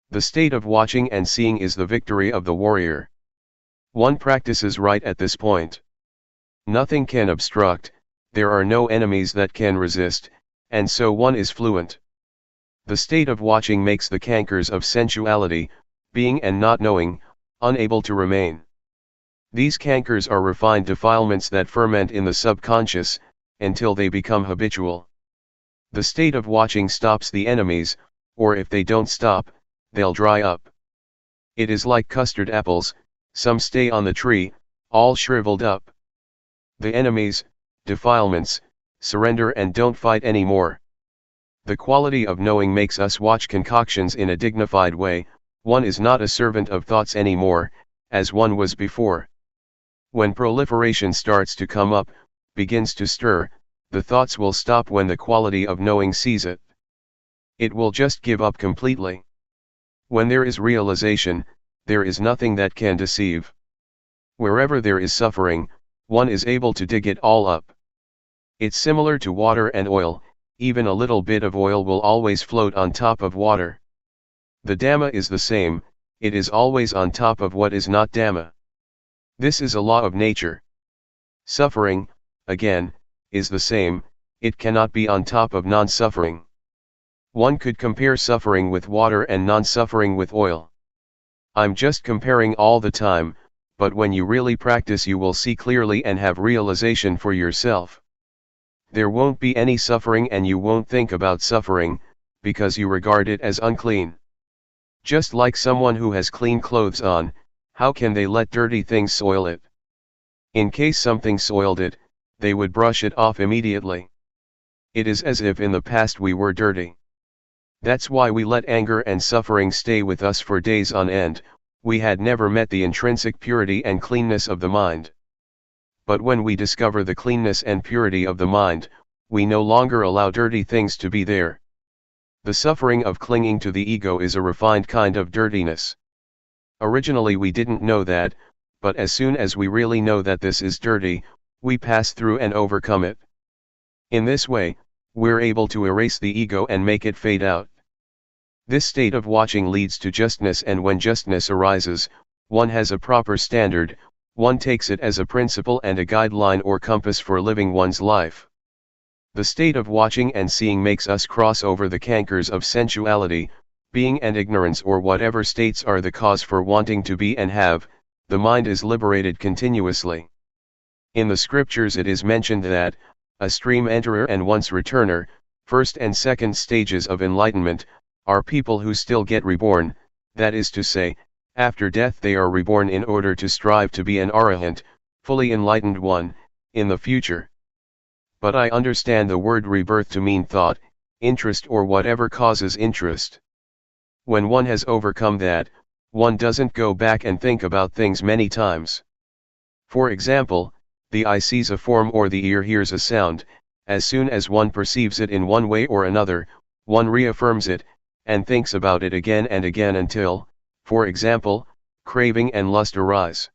[SPEAKER 1] The state of watching and seeing is the victory of the warrior. One practices right at this point. Nothing can obstruct, there are no enemies that can resist, and so one is fluent. The state of watching makes the cankers of sensuality, being and not knowing, unable to remain. These cankers are refined defilements that ferment in the subconscious, until they become habitual. The state of watching stops the enemies, or if they don't stop, they'll dry up. It is like custard apples, some stay on the tree, all shriveled up. The enemies, defilements, surrender and don't fight anymore. The quality of knowing makes us watch concoctions in a dignified way, one is not a servant of thoughts anymore, as one was before. When proliferation starts to come up, begins to stir, the thoughts will stop when the quality of knowing sees it. It will just give up completely. When there is realization, there is nothing that can deceive. Wherever there is suffering, one is able to dig it all up. It's similar to water and oil, even a little bit of oil will always float on top of water. The Dhamma is the same, it is always on top of what is not Dhamma. This is a law of nature. Suffering, again, is the same, it cannot be on top of non-suffering. One could compare suffering with water and non-suffering with oil. I'm just comparing all the time, but when you really practice you will see clearly and have realization for yourself. There won't be any suffering and you won't think about suffering, because you regard it as unclean. Just like someone who has clean clothes on, how can they let dirty things soil it? In case something soiled it, they would brush it off immediately. It is as if in the past we were dirty. That's why we let anger and suffering stay with us for days on end, we had never met the intrinsic purity and cleanness of the mind. But when we discover the cleanness and purity of the mind, we no longer allow dirty things to be there. The suffering of clinging to the ego is a refined kind of dirtiness. Originally we didn't know that, but as soon as we really know that this is dirty, we pass through and overcome it. In this way, we're able to erase the ego and make it fade out. This state of watching leads to justness, and when justness arises, one has a proper standard, one takes it as a principle and a guideline or compass for living one's life. The state of watching and seeing makes us cross over the cankers of sensuality, being and ignorance or whatever states are the cause for wanting to be and have. The mind is liberated continuously. In the scriptures it is mentioned that, a stream enterer and once returner, first and second stages of enlightenment, are people who still get reborn, that is to say, after death they are reborn in order to strive to be an arahant, fully enlightened one, in the future. But I understand the word rebirth to mean thought, interest or whatever causes interest. When one has overcome that, one doesn't go back and think about things many times. For example, the eye sees a form or the ear hears a sound. As soon as one perceives it in one way or another, one reaffirms it, and thinks about it again and again until, for example, craving and lust arise.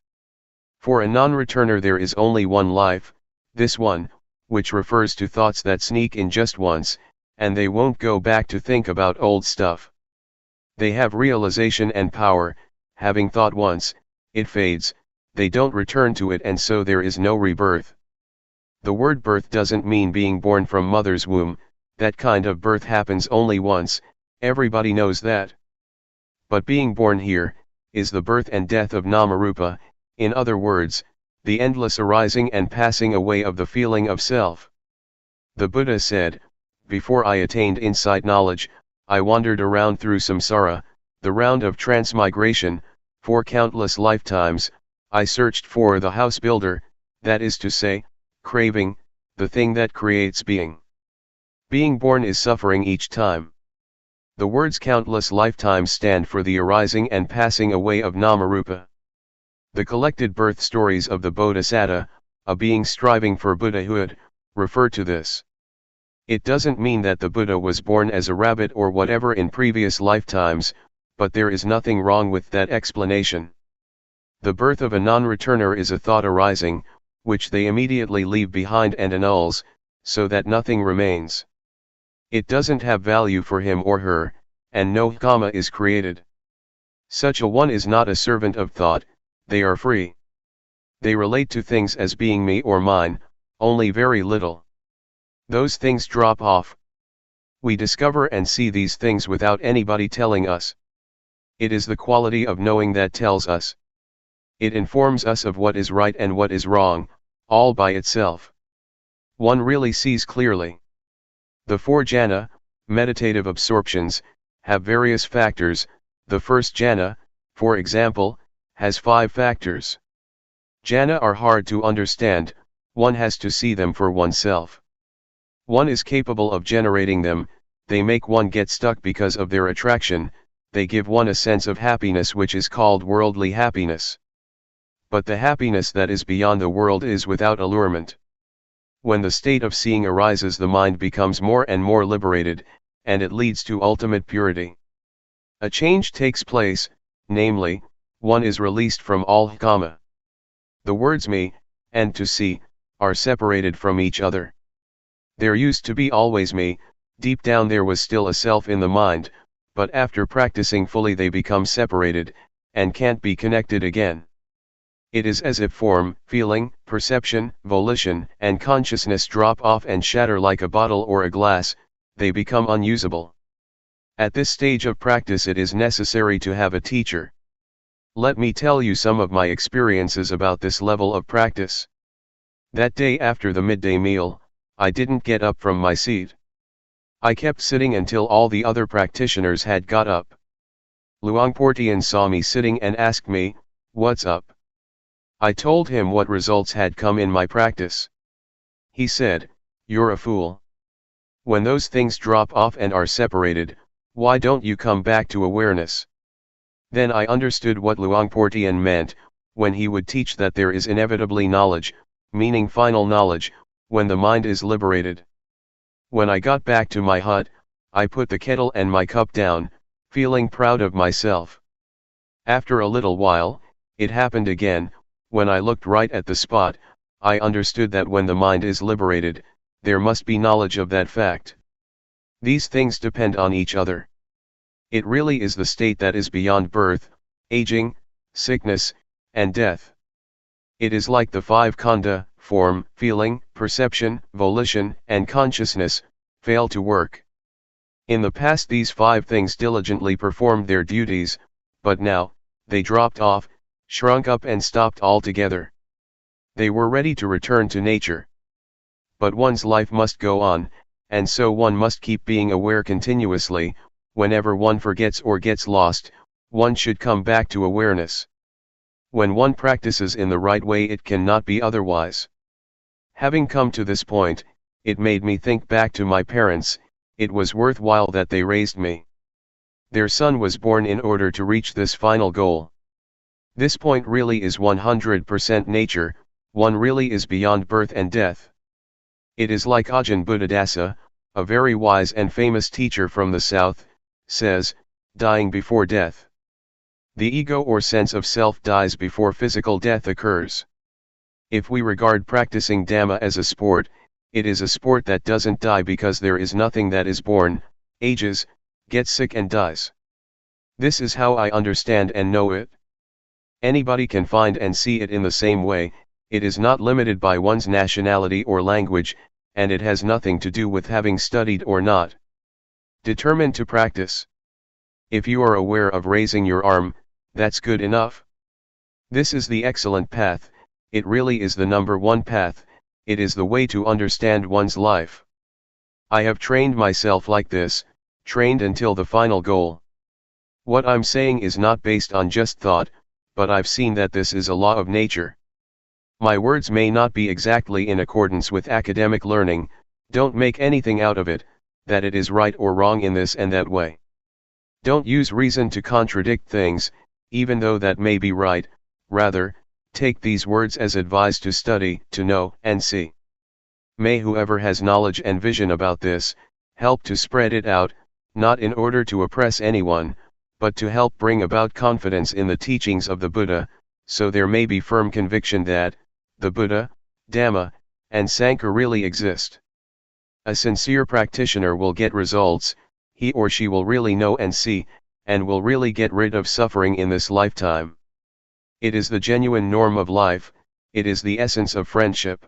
[SPEAKER 1] For a non-returner there is only one life, this one, which refers to thoughts that sneak in just once, and they won't go back to think about old stuff. They have realization and power, having thought once, it fades, they don't return to it, and so there is no rebirth. The word birth doesn't mean being born from mother's womb, that kind of birth happens only once, everybody knows that. But being born here, is the birth and death of Namarupa, in other words, the endless arising and passing away of the feeling of self. The Buddha said, "Before I attained insight knowledge, I wandered around through samsara, the round of transmigration, for countless lifetimes. I searched for the house builder, that is to say, craving, the thing that creates being. Being born is suffering each time." The words countless lifetimes stand for the arising and passing away of Namarupa. The collected birth stories of the Bodhisattva, a being striving for Buddhahood, refer to this. It doesn't mean that the Buddha was born as a rabbit or whatever in previous lifetimes, but there is nothing wrong with that explanation. The birth of a non-returner is a thought arising, which they immediately leave behind and annuls, so that nothing remains. It doesn't have value for him or her, and no karma is created. Such a one is not a servant of thought, they are free. They relate to things as being me or mine, only very little. Those things drop off. We discover and see these things without anybody telling us. It is the quality of knowing that tells us. It informs us of what is right and what is wrong, all by itself. One really sees clearly. The four jhana, meditative absorptions, have various factors. The first jhana, for example, has 5 factors. Jhana are hard to understand, one has to see them for oneself. One is capable of generating them, they make one get stuck because of their attraction, they give one a sense of happiness which is called worldly happiness. But the happiness that is beyond the world is without allurement. When the state of seeing arises, the mind becomes more and more liberated, and it leads to ultimate purity. A change takes place, namely, one is released from all kama. The words me, and to see, are separated from each other. There used to be always me, deep down there was still a self in the mind, but after practicing fully they become separated, and can't be connected again. It is as if form, feeling, perception, volition, and consciousness drop off and shatter like a bottle or a glass, they become unusable. At this stage of practice it is necessary to have a teacher. Let me tell you some of my experiences about this level of practice. That day after the midday meal, I didn't get up from my seat. I kept sitting until all the other practitioners had got up. Luangpor Teean saw me sitting and asked me, "What's up?" I told him what results had come in my practice. He said, "You're a fool. When those things drop off and are separated, why don't you come back to awareness?" Then I understood what Luangpor Teean meant, when he would teach that there is inevitably knowledge, meaning final knowledge, when the mind is liberated. When I got back to my hut, I put the kettle and my cup down, feeling proud of myself. After a little while, it happened again. When I looked right at the spot, I understood that when the mind is liberated, there must be knowledge of that fact. These things depend on each other. It really is the state that is beyond birth, aging, sickness, and death. It is like the five khandha, form, feeling, perception, volition, and consciousness, fail to work. In the past these five things diligently performed their duties, but now, they dropped off, shrunk up and stopped altogether. They were ready to return to nature. But one's life must go on, and so one must keep being aware continuously. Whenever one forgets or gets lost, one should come back to awareness. When one practices in the right way, it cannot be otherwise. Having come to this point, it made me think back to my parents. It was worthwhile that they raised me. Their son was born in order to reach this final goal. This point really is 100% nature, one really is beyond birth and death. It is like Ajahn Buddhadasa, a very wise and famous teacher from the south, says, dying before death. The ego or sense of self dies before physical death occurs. If we regard practicing Dhamma as a sport, it is a sport that doesn't die because there is nothing that is born, ages, gets sick and dies. This is how I understand and know it. Anybody can find and see it in the same way. It is not limited by one's nationality or language, and it has nothing to do with having studied or not. Determined to practice. If you are aware of raising your arm, that's good enough. This is the excellent path, it really is the number one path, it is the way to understand one's life. I have trained myself like this, trained until the final goal. What I'm saying is not based on just thought, but I've seen that this is a law of nature. My words may not be exactly in accordance with academic learning, don't make anything out of it, that it is right or wrong in this and that way. Don't use reason to contradict things, even though that may be right, rather, take these words as advice to study, to know, and see. May whoever has knowledge and vision about this, help to spread it out, not in order to oppress anyone, but to help bring about confidence in the teachings of the Buddha, so there may be firm conviction that, the Buddha, Dhamma, and Sangha really exist. A sincere practitioner will get results, he or she will really know and see, and will really get rid of suffering in this lifetime. It is the genuine norm of life, it is the essence of friendship.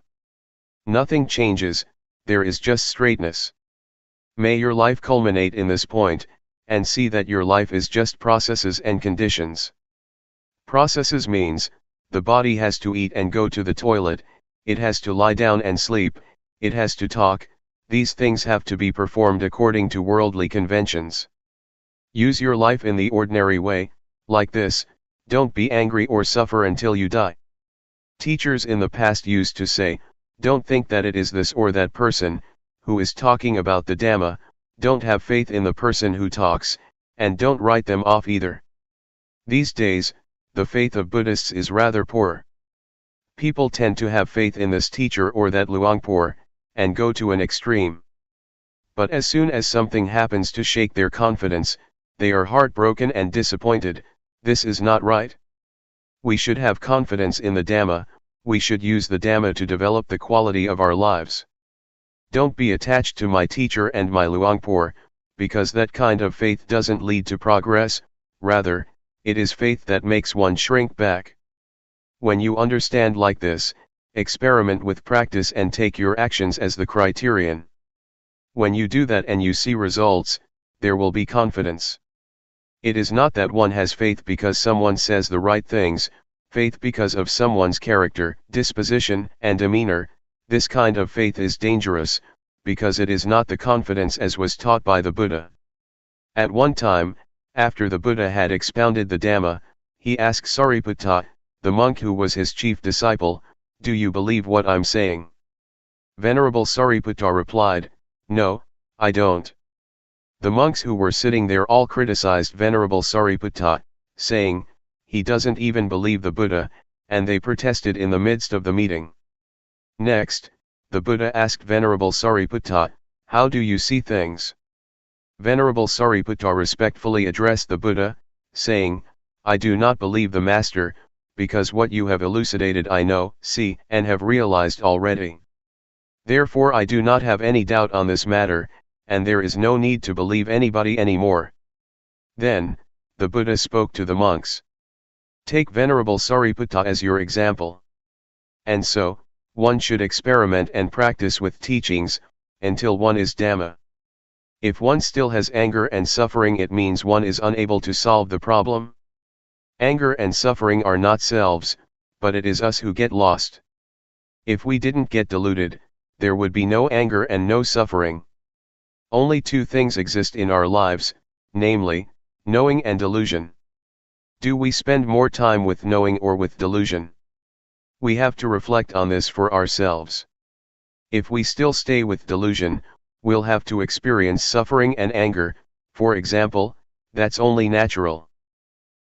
[SPEAKER 1] Nothing changes, there is just straightness. May your life culminate in this point, and see that your life is just processes and conditions. Processes means, the body has to eat and go to the toilet, it has to lie down and sleep, it has to talk, these things have to be performed according to worldly conventions. Use your life in the ordinary way, like this, don't be angry or suffer until you die. Teachers in the past used to say, don't think that it is this or that person, who is talking about the Dhamma, don't have faith in the person who talks, and don't write them off either. These days, the faith of Buddhists is rather poor. People tend to have faith in this teacher or that Luangpor, and go to an extreme. But as soon as something happens to shake their confidence, they are heartbroken and disappointed. This is not right. We should have confidence in the Dhamma, we should use the Dhamma to develop the quality of our lives. Don't be attached to my teacher and my Luangpor, because that kind of faith doesn't lead to progress, rather, it is faith that makes one shrink back. When you understand like this, experiment with practice and take your actions as the criterion. When you do that and you see results, there will be confidence. It is not that one has faith because someone says the right things, faith because of someone's character, disposition, and demeanor. This kind of faith is dangerous, because it is not the confidence as was taught by the Buddha. At one time, after the Buddha had expounded the Dhamma, he asked Sariputta, the monk who was his chief disciple, "Do you believe what I'm saying?" Venerable Sariputta replied, "No, I don't." The monks who were sitting there all criticized Venerable Sariputta, saying, "He doesn't even believe the Buddha," and they protested in the midst of the meeting. Next, the Buddha asked Venerable Sariputta, "How do you see things?" Venerable Sariputta respectfully addressed the Buddha, saying, "I do not believe the Master, because what you have elucidated I know, see, and have realized already. Therefore I do not have any doubt on this matter, and there is no need to believe anybody anymore." Then, the Buddha spoke to the monks. Take Venerable Sariputta as your example. And so, one should experiment and practice with teachings, until one is Dhamma. If one still has anger and suffering, it means one is unable to solve the problem. Anger and suffering are not selves, but it is us who get lost. If we didn't get deluded, there would be no anger and no suffering. Only two things exist in our lives, namely, knowing and delusion. Do we spend more time with knowing or with delusion? We have to reflect on this for ourselves. If we still stay with delusion, we'll have to experience suffering and anger, for example, that's only natural.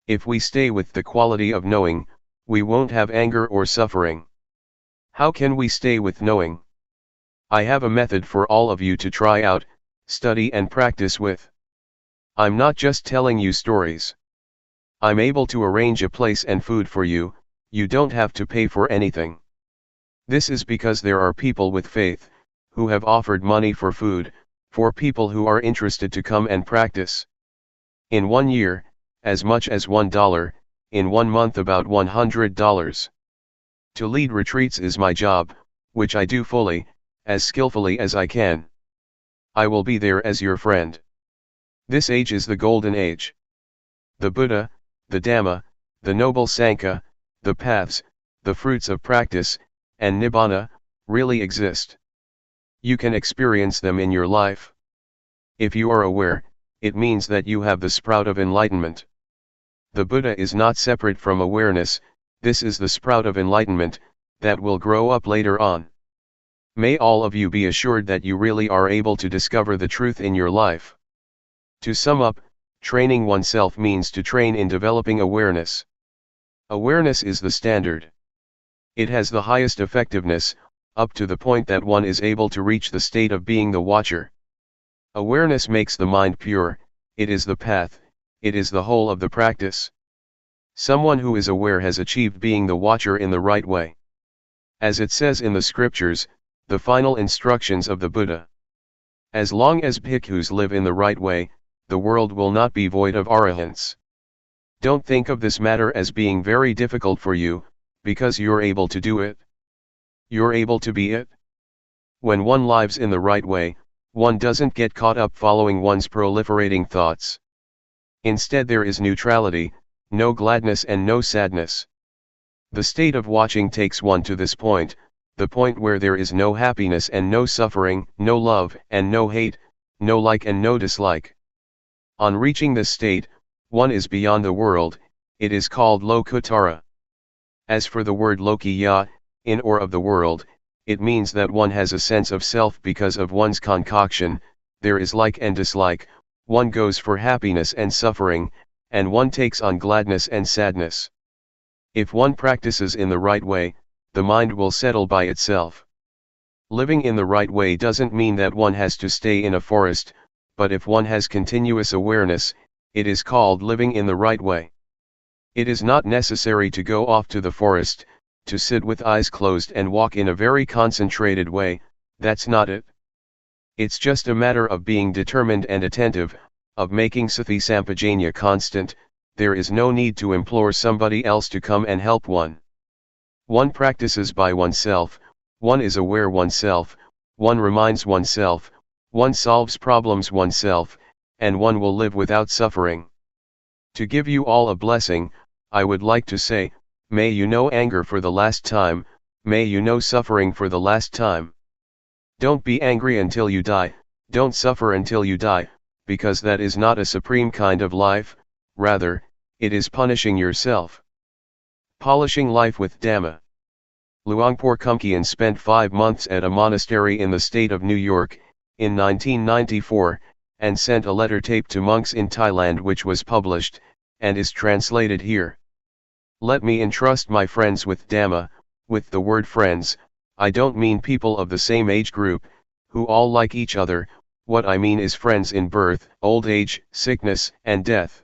[SPEAKER 1] If we stay with the quality of knowing, we won't have anger or suffering. How can we stay with knowing? I have a method for all of you to try out, study and practice with. I'm not just telling you stories. I'm able to arrange a place and food for you, you don't have to pay for anything. This is because there are people with faith, who have offered money for food, for people who are interested to come and practice. In 1 year, as much as $1, in 1 month about $100. To lead retreats is my job, which I do fully, as skillfully as I can. I will be there as your friend. This age is the golden age. The Buddha, the Dhamma, the Noble Sangha, the paths, the fruits of practice, and Nibbana, really exist. You can experience them in your life. If you are aware, it means that you have the sprout of enlightenment. The Buddha is not separate from awareness, this is the sprout of enlightenment, that will grow up later on. May all of you be assured that you really are able to discover the truth in your life. To sum up, training oneself means to train in developing awareness. Awareness is the standard. It has the highest effectiveness, up to the point that one is able to reach the state of being the watcher. Awareness makes the mind pure, it is the path, it is the whole of the practice. Someone who is aware has achieved being the watcher in the right way. As it says in the scriptures, the final instructions of the Buddha. As long as bhikkhus live in the right way, the world will not be void of arahants. Don't think of this matter as being very difficult for you, because you're able to do it. You're able to be it. When one lives in the right way, one doesn't get caught up following one's proliferating thoughts. Instead there is neutrality, no gladness and no sadness. The state of watching takes one to this point, the point where there is no happiness and no suffering, no love and no hate, no like and no dislike. On reaching this state, one is beyond the world, it is called Lokuttara. As for the word Lokiya, in or of the world, it means that one has a sense of self because of one's concoction, there is like and dislike, one goes for happiness and suffering, and one takes on gladness and sadness. If one practices in the right way, the mind will settle by itself. Living in the right way doesn't mean that one has to stay in a forest, but if one has continuous awareness, it is called living in the right way. It is not necessary to go off to the forest, to sit with eyes closed and walk in a very concentrated way, that's not it. It's just a matter of being determined and attentive, of making sati sampajanya constant, there is no need to implore somebody else to come and help one. One practices by oneself, one is aware oneself, one reminds oneself, one solves problems oneself, and one will live without suffering. To give you all a blessing, I would like to say, may you know anger for the last time, may you know suffering for the last time. Don't be angry until you die, don't suffer until you die, because that is not a supreme kind of life, rather, it is punishing yourself. Polishing life with Dhamma. Luangpor Teean spent 5 months at a monastery in the state of New York, in 1994, and sent a letter tape to monks in Thailand which was published, and is translated here. Let me entrust my friends with Dhamma. With the word friends, I don't mean people of the same age group, who all like each other, what I mean is friends in birth, old age, sickness, and death.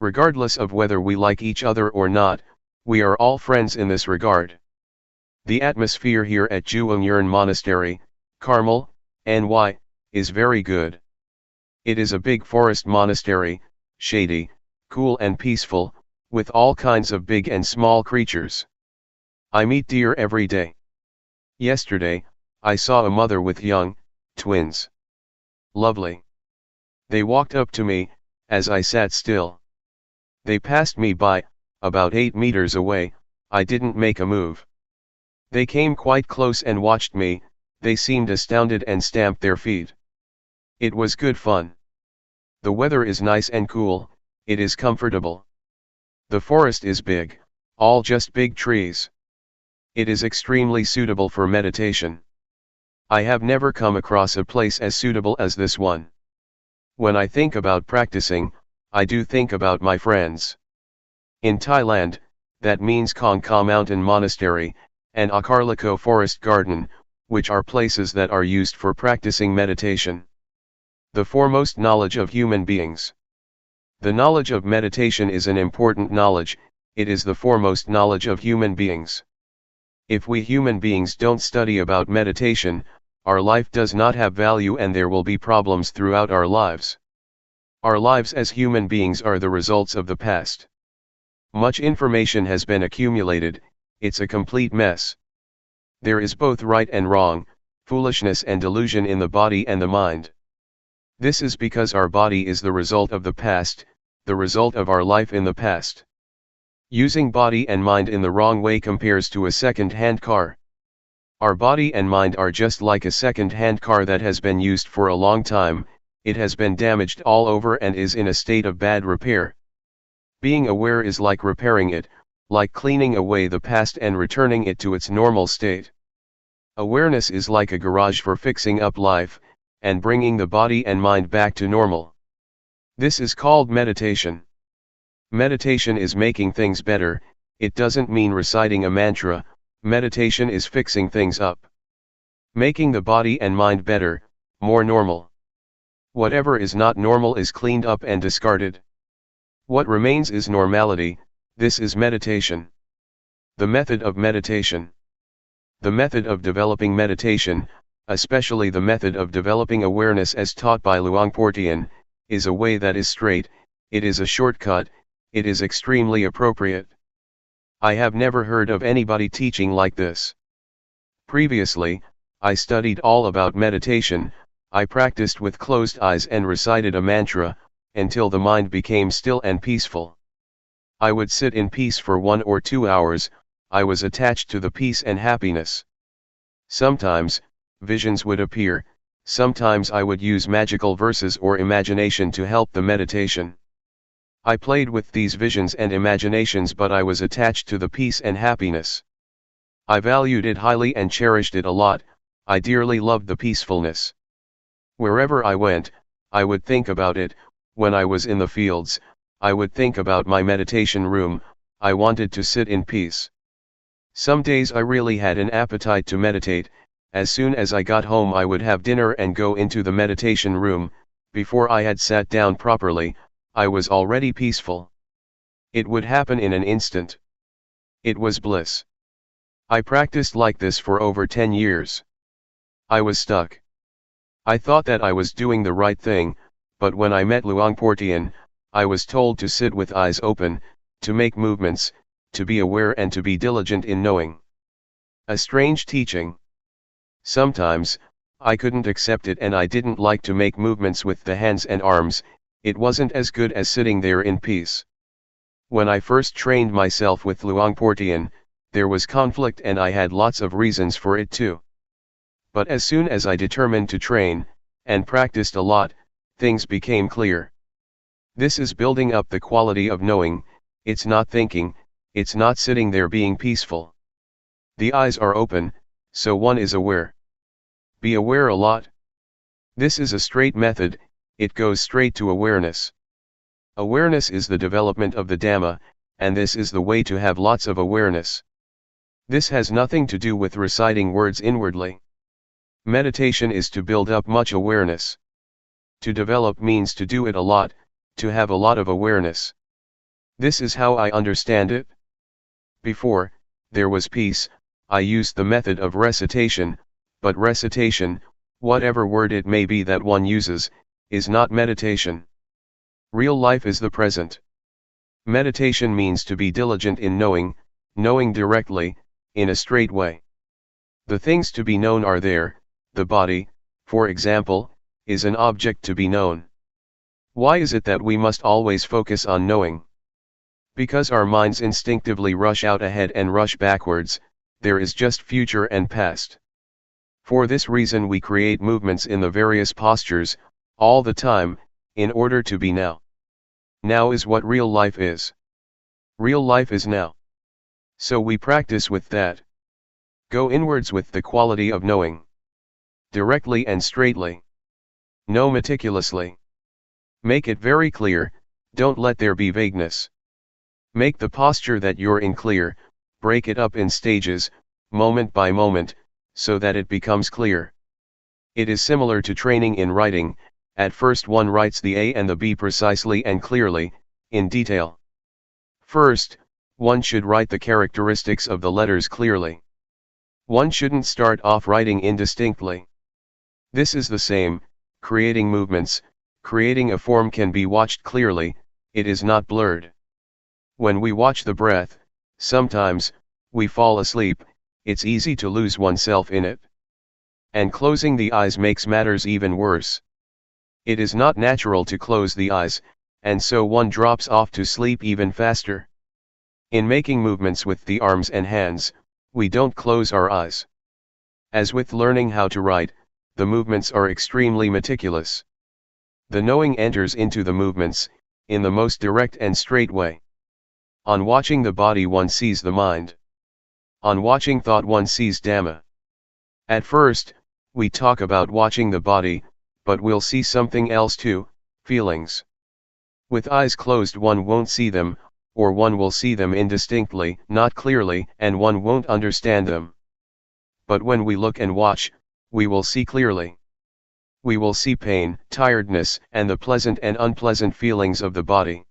[SPEAKER 1] Regardless of whether we like each other or not, we are all friends in this regard. The atmosphere here at Juangyuran Monastery, Carmel, NY, is very good. It is a big forest monastery, shady, cool and peaceful, with all kinds of big and small creatures. I meet deer every day. Yesterday, I saw a mother with young twins. Lovely. They walked up to me, as I sat still. They passed me by, about 8 meters away. I didn't make a move. They came quite close and watched me. They seemed astounded and stamped their feet. It was good fun. The weather is nice and cool, it is comfortable. The forest is big, all just big trees. It is extremely suitable for meditation. I have never come across a place as suitable as this one. When I think about practicing, I do think about my friends. In Thailand, that means Khong Ka Mountain Monastery, and Akarliko Forest Garden, which are places that are used for practicing meditation. The foremost knowledge of human beings. The knowledge of meditation is an important knowledge, it is the foremost knowledge of human beings. If we human beings don't study about meditation, our life does not have value and there will be problems throughout our lives. Our lives as human beings are the results of the past. Much information has been accumulated, it's a complete mess. There is both right and wrong, foolishness and delusion in the body and the mind. This is because our body is the result of the past, the result of our life in the past. Using body and mind in the wrong way compares to a second-hand car. Our body and mind are just like a second-hand car that has been used for a long time, it has been damaged all over and is in a state of bad repair. Being aware is like repairing it, like cleaning away the past and returning it to its normal state. Awareness is like a garage for fixing up life, and bringing the body and mind back to normal. This is called meditation. Meditation is making things better, it doesn't mean reciting a mantra, meditation is fixing things up. Making the body and mind better, more normal. Whatever is not normal is cleaned up and discarded. What remains is normality, this is meditation. The method of meditation. The method of developing meditation, especially the method of developing awareness as taught by Luangpor Teean, is a way that is straight, it is a shortcut, it is extremely appropriate. I have never heard of anybody teaching like this. Previously, I studied all about meditation, I practiced with closed eyes and recited a mantra, until the mind became still and peaceful. I would sit in peace for 1 or 2 hours, I was attached to the peace and happiness. Sometimes, visions would appear, sometimes I would use magical verses or imagination to help the meditation. I played with these visions and imaginations but I was attached to the peace and happiness. I valued it highly and cherished it a lot, I dearly loved the peacefulness. Wherever I went, I would think about it. When I was in the fields, I would think about my meditation room, I wanted to sit in peace. Some days I really had an appetite to meditate, as soon as I got home I would have dinner and go into the meditation room, before I had sat down properly, I was already peaceful. It would happen in an instant. It was bliss. I practiced like this for over 10 years. I was stuck. I thought that I was doing the right thing, but when I met Luangpor Teean, I was told to sit with eyes open, to make movements, to be aware and to be diligent in knowing. A strange teaching. Sometimes, I couldn't accept it and I didn't like to make movements with the hands and arms, it wasn't as good as sitting there in peace. When I first trained myself with Luangpor Teean, there was conflict and I had lots of reasons for it too. But as soon as I determined to train, and practiced a lot, things became clear. This is building up the quality of knowing, it's not thinking, it's not sitting there being peaceful. The eyes are open, so one is aware. Be aware a lot. This is a straight method, it goes straight to awareness. Awareness is the development of the Dhamma, and this is the way to have lots of awareness. This has nothing to do with reciting words inwardly. Meditation is to build up much awareness. To develop means to do it a lot, to have a lot of awareness. This is how I understand it. Before, there was peace, I used the method of recitation, but recitation, whatever word it may be that one uses, is not meditation. Real life is the present. Meditation means to be diligent in knowing, knowing directly, in a straight way. The things to be known are there. The body, for example, is an object to be known. Why is it that we must always focus on knowing? Because our minds instinctively rush out ahead and rush backwards, there is just future and past. For this reason we create movements in the various postures, all the time, in order to be now. Now is what real life is. Real life is now. So we practice with that. Go inwards with the quality of knowing. Directly and straightly. Know meticulously. Make it very clear, don't let there be vagueness. Make the posture that you're in clear, break it up in stages, moment by moment, so that it becomes clear. It is similar to training in writing. At first one writes the A and the B precisely and clearly, in detail. First, one should write the characteristics of the letters clearly. One shouldn't start off writing indistinctly. This is the same, creating movements, creating a form can be watched clearly, it is not blurred. When we watch the breath, sometimes, we fall asleep, it's easy to lose oneself in it. And closing the eyes makes matters even worse. It is not natural to close the eyes, and so one drops off to sleep even faster. In making movements with the arms and hands, we don't close our eyes. As with learning how to write, the movements are extremely meticulous. The knowing enters into the movements, in the most direct and straight way. On watching the body one sees the mind. On watching thought one sees Dhamma. At first, we talk about watching the body, but we'll see something else too, feelings. With eyes closed one won't see them, or one will see them indistinctly, not clearly, and one won't understand them. But when we look and watch, we will see clearly. We will see pain, tiredness, and the pleasant and unpleasant feelings of the body.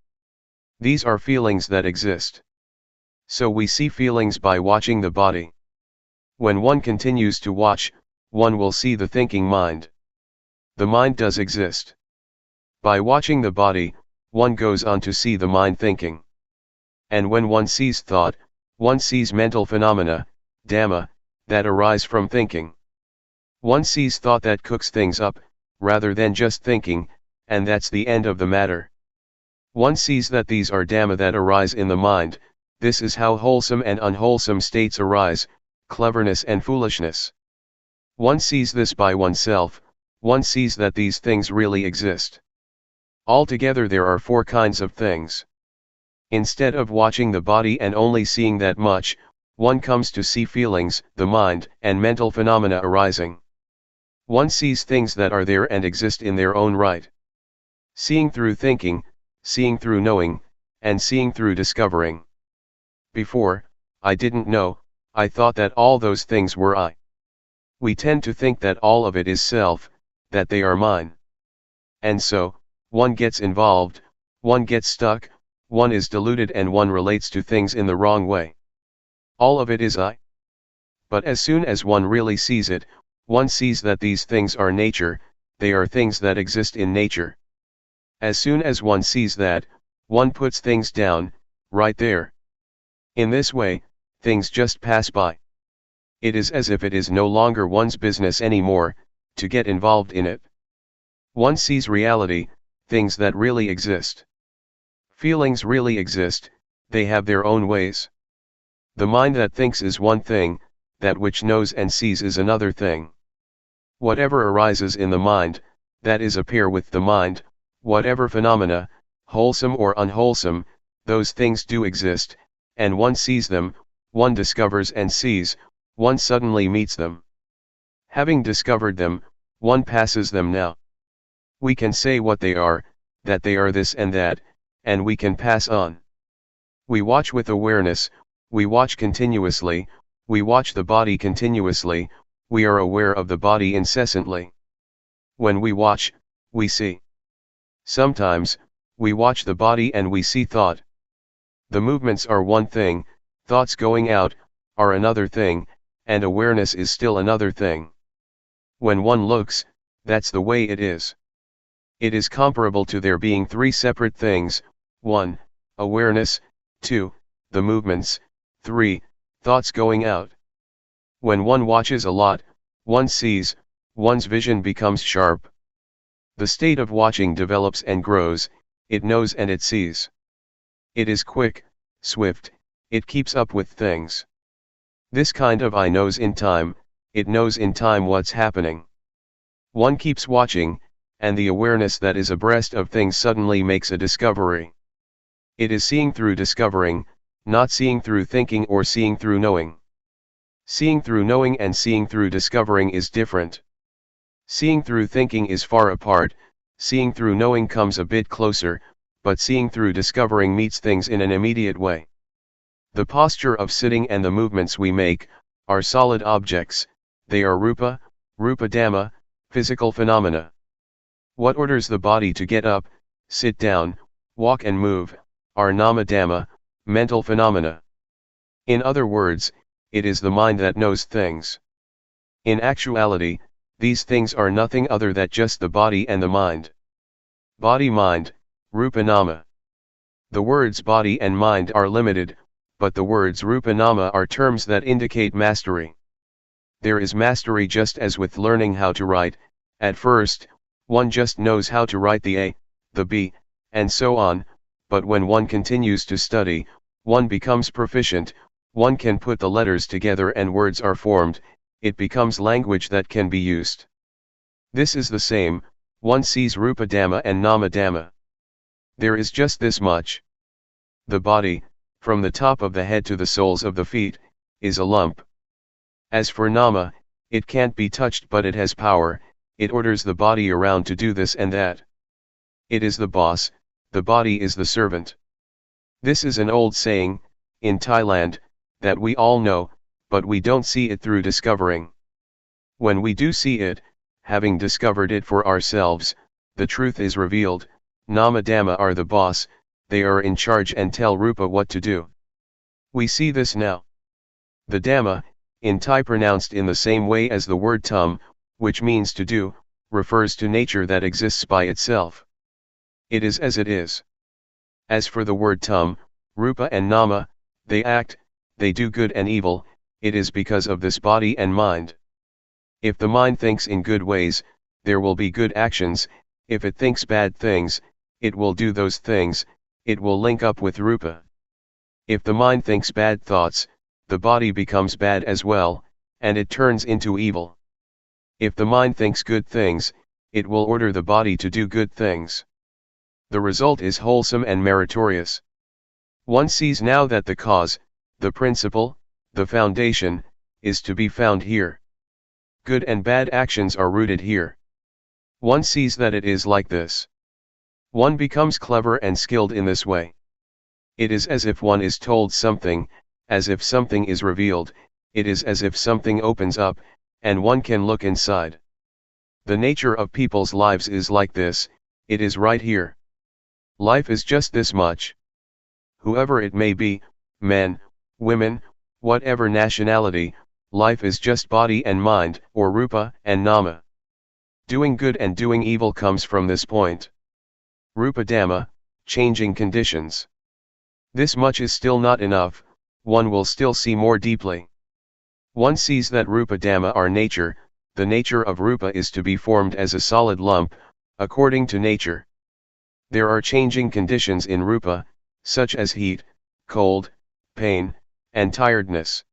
[SPEAKER 1] These are feelings that exist. So we see feelings by watching the body. When one continues to watch, one will see the thinking mind. The mind does exist. By watching the body, one goes on to see the mind thinking. And when one sees thought, one sees mental phenomena, Dhamma, that arise from thinking. One sees thought that cooks things up, rather than just thinking, and that's the end of the matter. One sees that these are Dhamma that arise in the mind. This is how wholesome and unwholesome states arise, cleverness and foolishness. One sees this by oneself, one sees that these things really exist. Altogether there are 4 kinds of things. Instead of watching the body and only seeing that much, one comes to see feelings, the mind, and mental phenomena arising. One sees things that are there and exist in their own right. Seeing through thinking, seeing through knowing, and seeing through discovering. Before, I didn't know, I thought that all those things were I. We tend to think that all of it is self, that they are mine. And so, one gets involved, one gets stuck, one is deluded and one relates to things in the wrong way. All of it is I. But as soon as one really sees it, one sees that these things are nature, they are things that exist in nature. As soon as one sees that, one puts things down, right there. In this way, things just pass by. It is as if it is no longer one's business anymore, to get involved in it. One sees reality, things that really exist. Feelings really exist, they have their own ways. The mind that thinks is one thing, that which knows and sees is another thing. Whatever arises in the mind, that is a pair with the mind, whatever phenomena, wholesome or unwholesome, those things do exist, and one sees them, one discovers and sees, one suddenly meets them. Having discovered them, one passes them now. We can say what they are, that they are this and that, and we can pass on. We watch with awareness, we watch continuously, we watch the body continuously, we are aware of the body incessantly. When we watch, we see. Sometimes, we watch the body and we see thought. The movements are one thing, thoughts going out, are another thing, and awareness is still another thing. When one looks, that's the way it is. It is comparable to there being 3 separate things, 1, awareness, 2, the movements, 3, Thoughts going out. When one watches a lot, one sees, one's vision becomes sharp. The state of watching develops and grows, it knows and it sees. It is quick, swift, it keeps up with things. This kind of eye knows in time, it knows in time what's happening. One keeps watching, and the awareness that is abreast of things suddenly makes a discovery. It is seeing through discovering, not seeing through thinking or seeing through knowing. Seeing through knowing and seeing through discovering is different. Seeing through thinking is far apart, seeing through knowing comes a bit closer, but seeing through discovering meets things in an immediate way. The posture of sitting and the movements we make are solid objects, they are rupa, rupa dhamma, physical phenomena. What orders the body to get up, sit down, walk and move, are nama dhamma, mental phenomena. In other words, it is the mind that knows things. In actuality, these things are nothing other than just the body and the mind. Body-mind, rupa nama. The words body and mind are limited, but the words rupa nama are terms that indicate mastery. There is mastery just as with learning how to write. At first, one just knows how to write the A, the B, and so on, but when one continues to study, one becomes proficient, one can put the letters together and words are formed, it becomes language that can be used. This is the same, one sees rupa dhamma and nama dhamma. There is just this much. The body, from the top of the head to the soles of the feet, is a lump. As for nama, it can't be touched but it has power, it orders the body around to do this and that. It is the boss, the body is the servant. This is an old saying, in Thailand, that we all know, but we don't see it through discovering. When we do see it, having discovered it for ourselves, the truth is revealed, nama dhamma are the boss, they are in charge and tell rupa what to do. We see this now. The dhamma, in Thai pronounced in the same way as the word tum, which means to do, refers to nature that exists by itself. It is as it is. As for the word tum, rupa and nama, they act, they do good and evil, it is because of this body and mind. If the mind thinks in good ways, there will be good actions, if it thinks bad things, it will do those things, it will link up with rupa. If the mind thinks bad thoughts, the body becomes bad as well, and it turns into evil. If the mind thinks good things, it will order the body to do good things. The result is wholesome and meritorious. One sees now that the cause, the principle, the foundation, is to be found here. Good and bad actions are rooted here. One sees that it is like this. One becomes clever and skilled in this way. It is as if one is told something, as if something is revealed, it is as if something opens up, and one can look inside. The nature of people's lives is like this, it is right here. Life is just this much. Whoever it may be, men, women, whatever nationality, life is just body and mind, or rupa and nama. Doing good and doing evil comes from this point. Rupa dhamma, changing conditions. This much is still not enough, one will still see more deeply. One sees that rupa dhamma are nature, the nature of rupa is to be formed as a solid lump, according to nature. There are changing conditions in rupa, such as heat, cold, pain, and tiredness.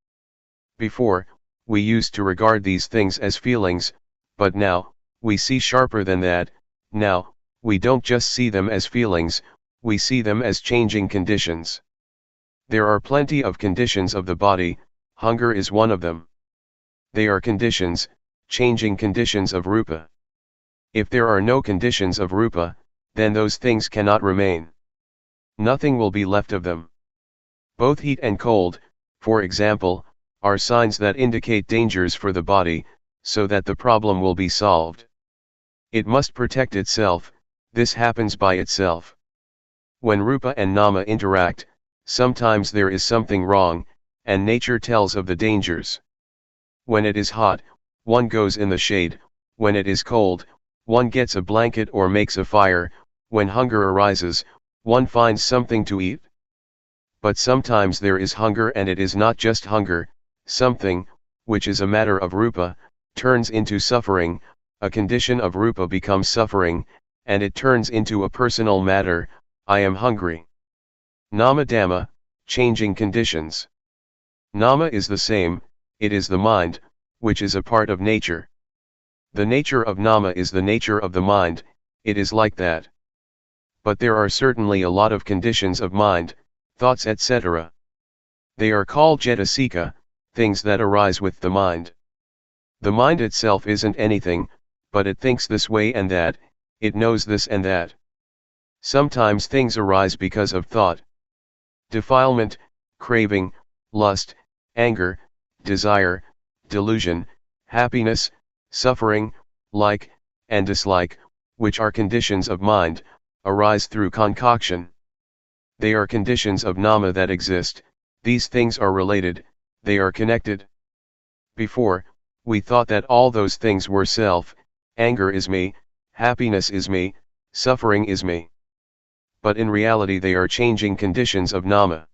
[SPEAKER 1] Before, we used to regard these things as feelings, but now, we see sharper than that. Now, we don't just see them as feelings, we see them as changing conditions. There are plenty of conditions of the body, hunger is one of them. They are conditions, changing conditions of rupa. If there are no conditions of rupa, then those things cannot remain. Nothing will be left of them. Both heat and cold, for example, are signs that indicate dangers for the body, so that the problem will be solved. It must protect itself, this happens by itself. When rupa and nama interact, sometimes there is something wrong, and nature tells of the dangers. When it is hot, one goes in the shade, when it is cold, one gets a blanket or makes a fire, when hunger arises, one finds something to eat. but sometimes there is hunger, and it is not just hunger. Something, which is a matter of rupa, turns into suffering, a condition of rupa becomes suffering, and it turns into a personal matter. I am hungry. Nama Dhamma, changing conditions. Nama is the same, it is the mind, which is a part of nature. The nature of Nama is the nature of the mind, it is like that. But there are certainly a lot of conditions of mind, thoughts, etc. They are called cetasika, things that arise with the mind. The mind itself isn't anything, but it thinks this way and that, it knows this and that. Sometimes things arise because of thought. Defilement, craving, lust, anger, desire, delusion, happiness, suffering, like, and dislike, which are conditions of mind, arise through concoction. They are conditions of Nama that exist, these things are related, they are connected. Before, we thought that all those things were self, anger is me, happiness is me, suffering is me. But in reality they are changing conditions of Nama.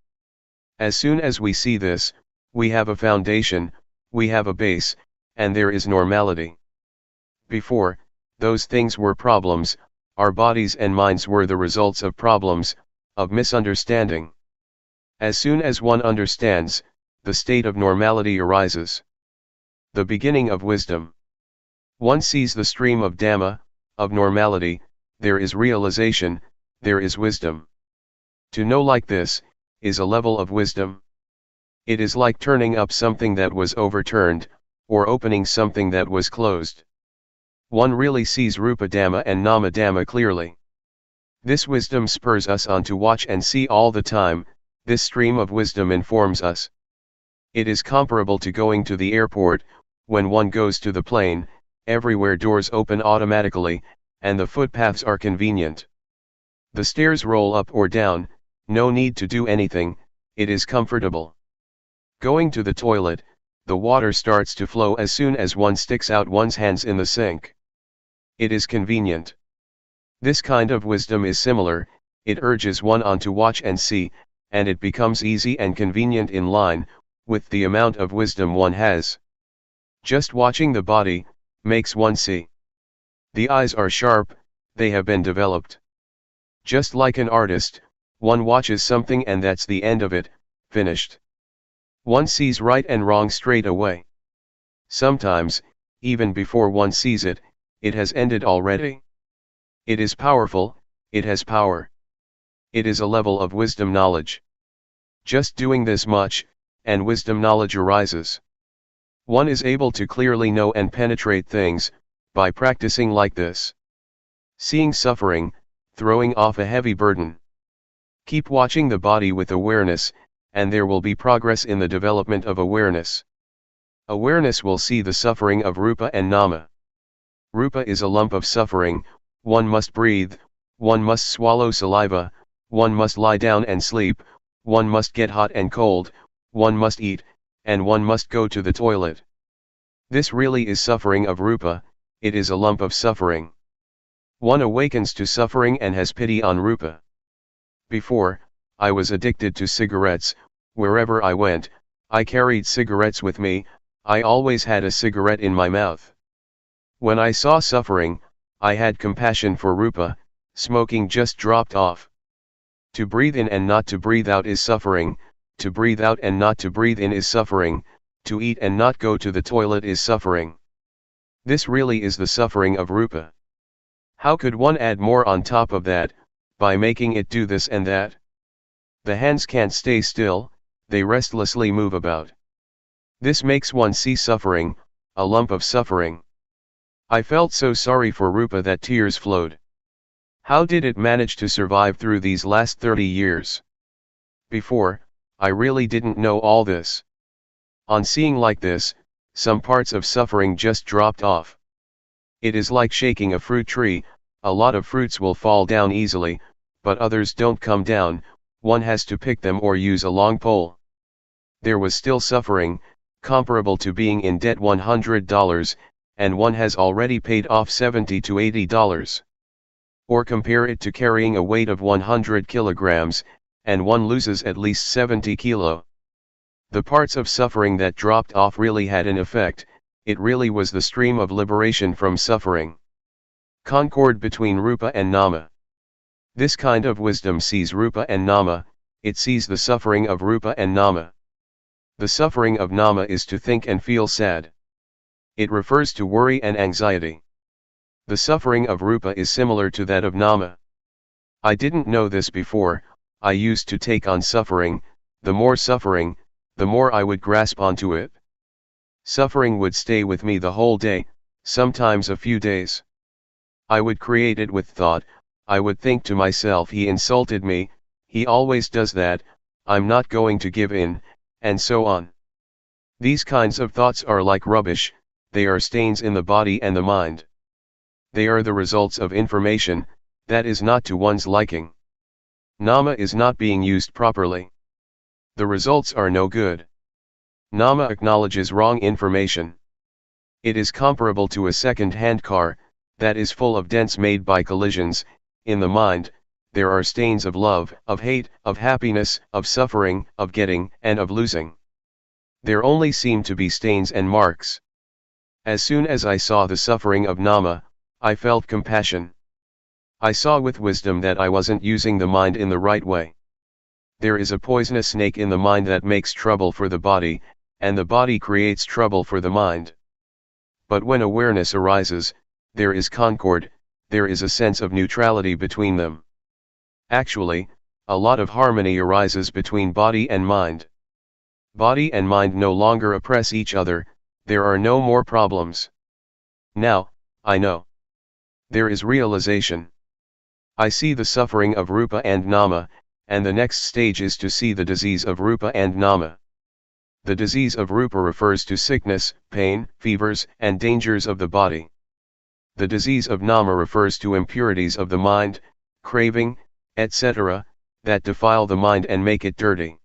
[SPEAKER 1] As soon as we see this, we have a foundation, we have a base, and there is normality. Before, those things were problems, our bodies and minds were the results of problems, of misunderstanding. As soon as one understands, the state of normality arises. The beginning of wisdom. One sees the stream of Dhamma, of normality, there is realization, there is wisdom. To know like this, is a level of wisdom. It is like turning up something that was overturned, or opening something that was closed. One really sees Rupa Dhamma and Nama Dhamma clearly. This wisdom spurs us on to watch and see all the time, this stream of wisdom informs us. It is comparable to going to the airport, when one goes to the plane, everywhere doors open automatically, and the footpaths are convenient. The stairs roll up or down, no need to do anything, it is comfortable. Going to the toilet, the water starts to flow as soon as one sticks out one's hands in the sink. It is convenient. This kind of wisdom is similar, it urges one on to watch and see, and it becomes easy and convenient in line with the amount of wisdom one has. Just watching the body makes one see. The eyes are sharp, they have been developed. Just like an artist, one watches something and that's the end of it, finished. One sees right and wrong straight away. Sometimes, even before one sees it, it has ended already. It is powerful, it has power. It is a level of wisdom knowledge. Just doing this much, and wisdom knowledge arises. One is able to clearly know and penetrate things, by practicing like this. Seeing suffering, throwing off a heavy burden. Keep watching the body with awareness, and there will be progress in the development of awareness. Awareness will see the suffering of Rupa and Nama. Rupa is a lump of suffering, one must breathe, one must swallow saliva, one must lie down and sleep, one must get hot and cold, one must eat, and one must go to the toilet. This really is suffering of Rupa, it is a lump of suffering. One awakens to suffering and has pity on Rupa. Before, I was addicted to cigarettes, wherever I went, I carried cigarettes with me, I always had a cigarette in my mouth. When I saw suffering, I had compassion for Rupa, smoking just dropped off. To breathe in and not to breathe out is suffering, to breathe out and not to breathe in is suffering, to eat and not go to the toilet is suffering. This really is the suffering of Rupa. How could one add more on top of that, by making it do this and that? The hands can't stay still, they restlessly move about. This makes one see suffering, a lump of suffering. I felt so sorry for Rupa that tears flowed. How did it manage to survive through these last 30 years? Before, I really didn't know all this. On seeing like this, some parts of suffering just dropped off. It is like shaking a fruit tree, a lot of fruits will fall down easily, but others don't come down, one has to pick them or use a long pole. There was still suffering, comparable to being in debt $100, and one has already paid off $70 to $80. Or compare it to carrying a weight of 100 kilograms, and one loses at least 70 kilo. The parts of suffering that dropped off really had an effect, it really was the stream of liberation from suffering. Concord between Rupa and Nama. This kind of wisdom sees Rupa and Nama, it sees the suffering of Rupa and Nama. The suffering of Nama is to think and feel sad. It refers to worry and anxiety. The suffering of Rupa is similar to that of Nama. I didn't know this before, I used to take on suffering, the more I would grasp onto it. Suffering would stay with me the whole day, sometimes a few days. I would create it with thought, I would think to myself, he insulted me, he always does that, I'm not going to give in, and so on. These kinds of thoughts are like rubbish, they are stains in the body and the mind. They are the results of information, that is not to one's liking. Nama is not being used properly. The results are no good. Nama acknowledges wrong information. It is comparable to a second-hand car, that is full of dents made by collisions. In the mind, there are stains of love, of hate, of happiness, of suffering, of getting, and of losing. There only seem to be stains and marks. As soon as I saw the suffering of Nama, I felt compassion. I saw with wisdom that I wasn't using the mind in the right way. There is a poisonous snake in the mind that makes trouble for the body, and the body creates trouble for the mind. But when awareness arises, there is concord, there is a sense of neutrality between them. Actually, a lot of harmony arises between body and mind. Body and mind no longer oppress each other, there are no more problems. Now, I know. There is realization. I see the suffering of Rupa and Nama, and the next stage is to see the disease of Rupa and Nama. The disease of Rupa refers to sickness, pain, fevers, and dangers of the body. The disease of Nama refers to impurities of the mind, craving, etc., that defile the mind and make it dirty.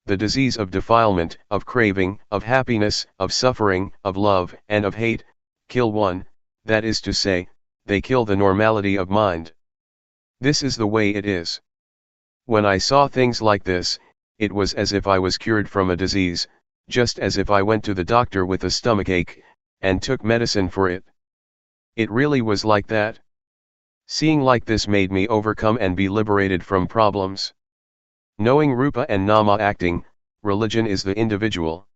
[SPEAKER 1] The disease of defilement, of craving, of happiness, of suffering, of love, and of hate, kill one, that is to say, they kill the normality of mind. This is the way it is. When I saw things like this, it was as if I was cured from a disease, just as if I went to the doctor with a stomachache, and took medicine for it. It really was like that. Seeing like this made me overcome and be liberated from problems. Knowing Rupa and Nama acting, religion is the individual.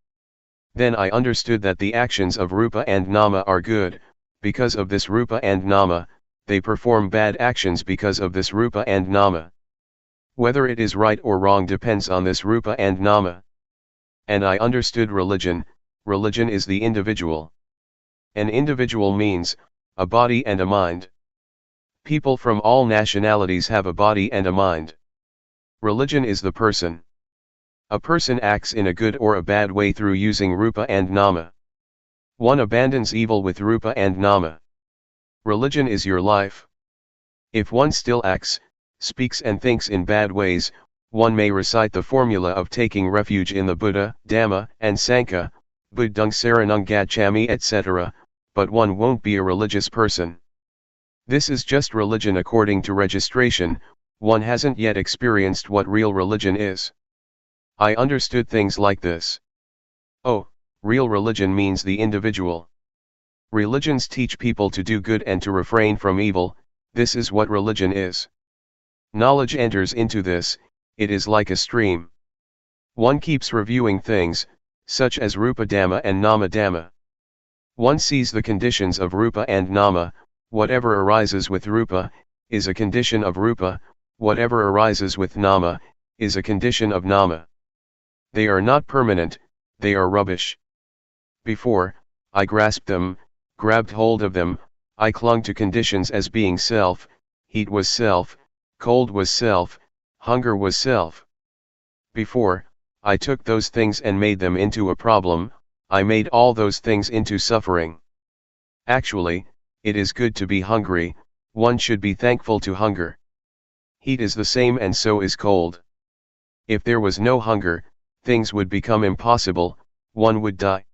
[SPEAKER 1] Then I understood that the actions of Rupa and Nama are good, because of this Rupa and Nama, they perform bad actions because of this Rupa and Nama. Whether it is right or wrong depends on this Rupa and Nama. And I understood religion is the individual. An individual means, a body and a mind. People from all nationalities have a body and a mind. Religion is the person. A person acts in a good or a bad way through using Rupa and Nama. One abandons evil with Rupa and Nama. Religion is your life. If one still acts, speaks and thinks in bad ways, one may recite the formula of taking refuge in the Buddha, Dhamma, and Sangha, Buddhang Saranang Gacchami etc., but one won't be a religious person. This is just religion according to registration, one hasn't yet experienced what real religion is. I understood things like this. Oh, real religion means the individual. Religions teach people to do good and to refrain from evil, this is what religion is. Knowledge enters into this, it is like a stream. One keeps reviewing things, such as Rupa Dhamma and Nama Dhamma. One sees the conditions of Rupa and Nama, whatever arises with Rupa, is a condition of Rupa, whatever arises with Nama, is a condition of Nama. They are not permanent, they are rubbish. Before, I grasped them, grabbed hold of them, I clung to conditions as being self, heat was self, cold was self, hunger was self. Before, I took those things and made them into a problem, I made all those things into suffering. Actually, it is good to be hungry, one should be thankful to hunger. Heat is the same and so is cold. If there was no hunger, things would become impossible, one would die.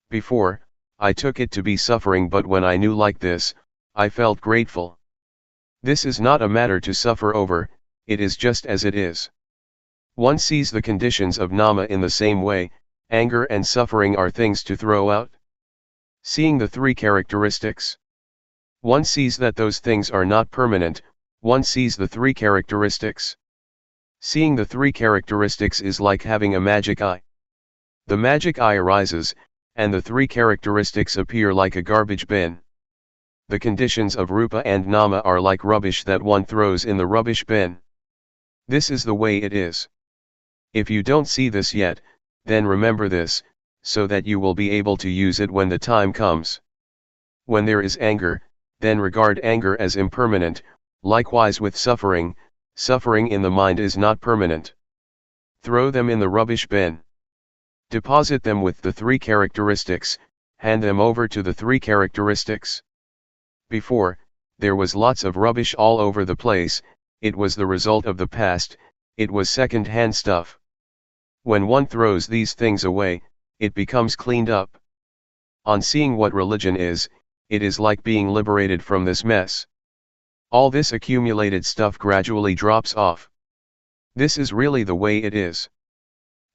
[SPEAKER 1] Before, I took it to be suffering, but when I knew like this, I felt grateful. This is not a matter to suffer over, it is just as it is. One sees the conditions of nama in the same way. Anger and suffering are things to throw out. Seeing the three characteristics. One sees that those things are not permanent. One sees the three characteristics. Seeing the three characteristics is like having a magic eye. The magic eye arises, and the three characteristics appear like a garbage bin. The conditions of rupa and nama are like rubbish that one throws in the rubbish bin. This is the way it is. If you don't see this yet, then remember this, so that you will be able to use it when the time comes. When there is anger, then regard anger as impermanent. Likewise with suffering, suffering in the mind is not permanent. Throw them in the rubbish bin. Deposit them with the three characteristics, hand them over to the three characteristics. Before, there was lots of rubbish all over the place. It was the result of the past, it was second-hand stuff. When one throws these things away, it becomes cleaned up. On seeing what religion is, it is like being liberated from this mess. All this accumulated stuff gradually drops off. This is really the way it is.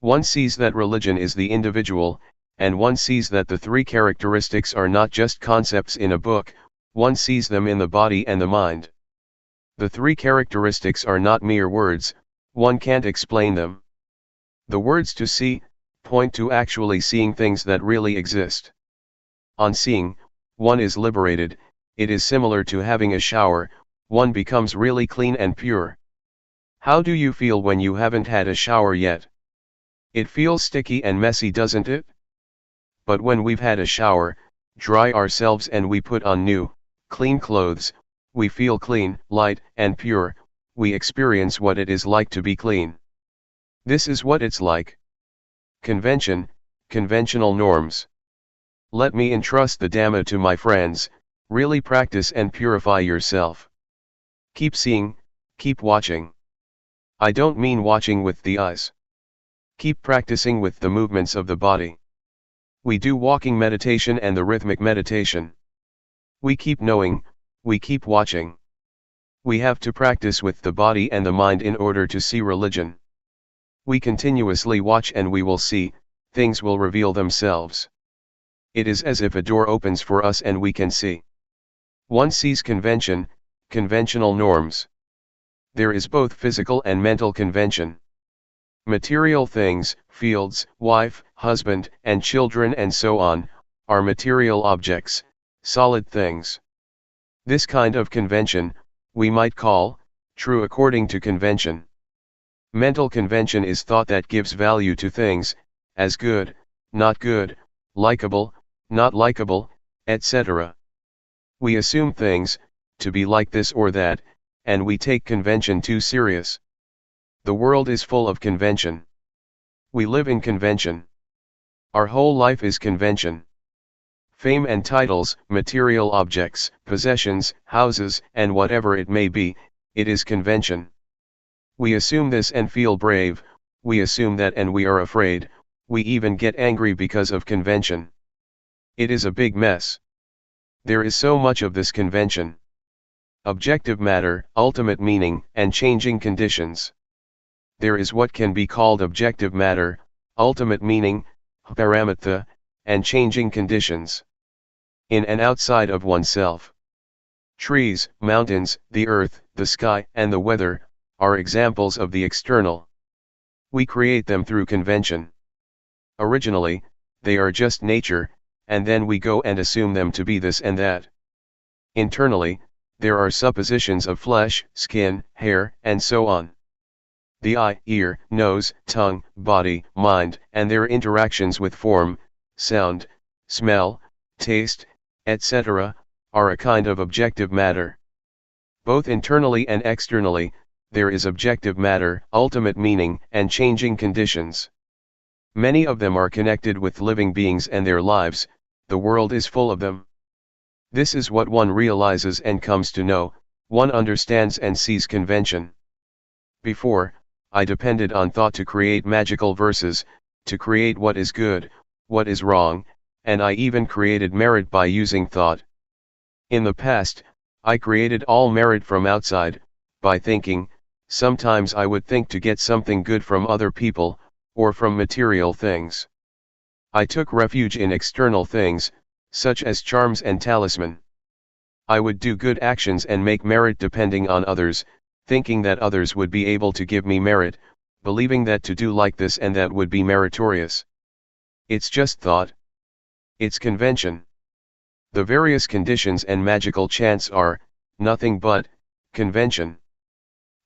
[SPEAKER 1] One sees that religion is the individual, and one sees that the three characteristics are not just concepts in a book, one sees them in the body and the mind. The three characteristics are not mere words, one can't explain them. The words to see, point to actually seeing things that really exist. On seeing, one is liberated. It is similar to having a shower, one becomes really clean and pure. How do you feel when you haven't had a shower yet? It feels sticky and messy, doesn't it? But when we've had a shower, dry ourselves and we put on new, clean clothes, we feel clean, light, and pure, we experience what it is like to be clean. This is what it's like. Convention, conventional norms. Let me entrust the Dhamma to my friends, really practice and purify yourself. Keep seeing, keep watching. I don't mean watching with the eyes. Keep practicing with the movements of the body. We do walking meditation and the rhythmic meditation. We keep knowing, we keep watching. We have to practice with the body and the mind in order to see religion. We continuously watch and we will see, things will reveal themselves. It is as if a door opens for us and we can see. One sees convention, conventional norms. There is both physical and mental convention. Material things, fields, wife, husband, and children and so on, are material objects, solid things. This kind of convention, we might call, true according to convention. Mental convention is thought that gives value to things, as good, not good, likable, not likable, etc. We assume things, to be like this or that, and we take convention too serious. The world is full of convention. We live in convention. Our whole life is convention. Fame and titles, material objects, possessions, houses, and whatever it may be, it is convention. We assume this and feel brave, we assume that and we are afraid, we even get angry because of convention. It is a big mess. There is so much of this convention. Objective matter, ultimate meaning, and changing conditions. There is what can be called objective matter, ultimate meaning, paramatha, and changing conditions. In and outside of oneself. Trees, mountains, the earth, the sky, and the weather, are examples of the external. We create them through convention. Originally, they are just nature, and then we go and assume them to be this and that. Internally, there are suppositions of flesh, skin, hair, and so on. The eye, ear, nose, tongue, body, mind, and their interactions with form, sound, smell, taste, etc., are a kind of objective matter. Both internally and externally, there is objective matter, ultimate meaning, and changing conditions. Many of them are connected with living beings and their lives, the world is full of them. This is what one realizes and comes to know, one understands and sees convention. Before, I depended on thought to create magical verses, to create what is good, what is wrong, and I even created merit by using thought. In the past, I created all merit from outside, by thinking, sometimes I would think to get something good from other people, or from material things. I took refuge in external things, such as charms and talisman. I would do good actions and make merit depending on others, thinking that others would be able to give me merit, believing that to do like this and that would be meritorious. It's just thought. It's convention. The various conditions and magical chants are nothing but convention.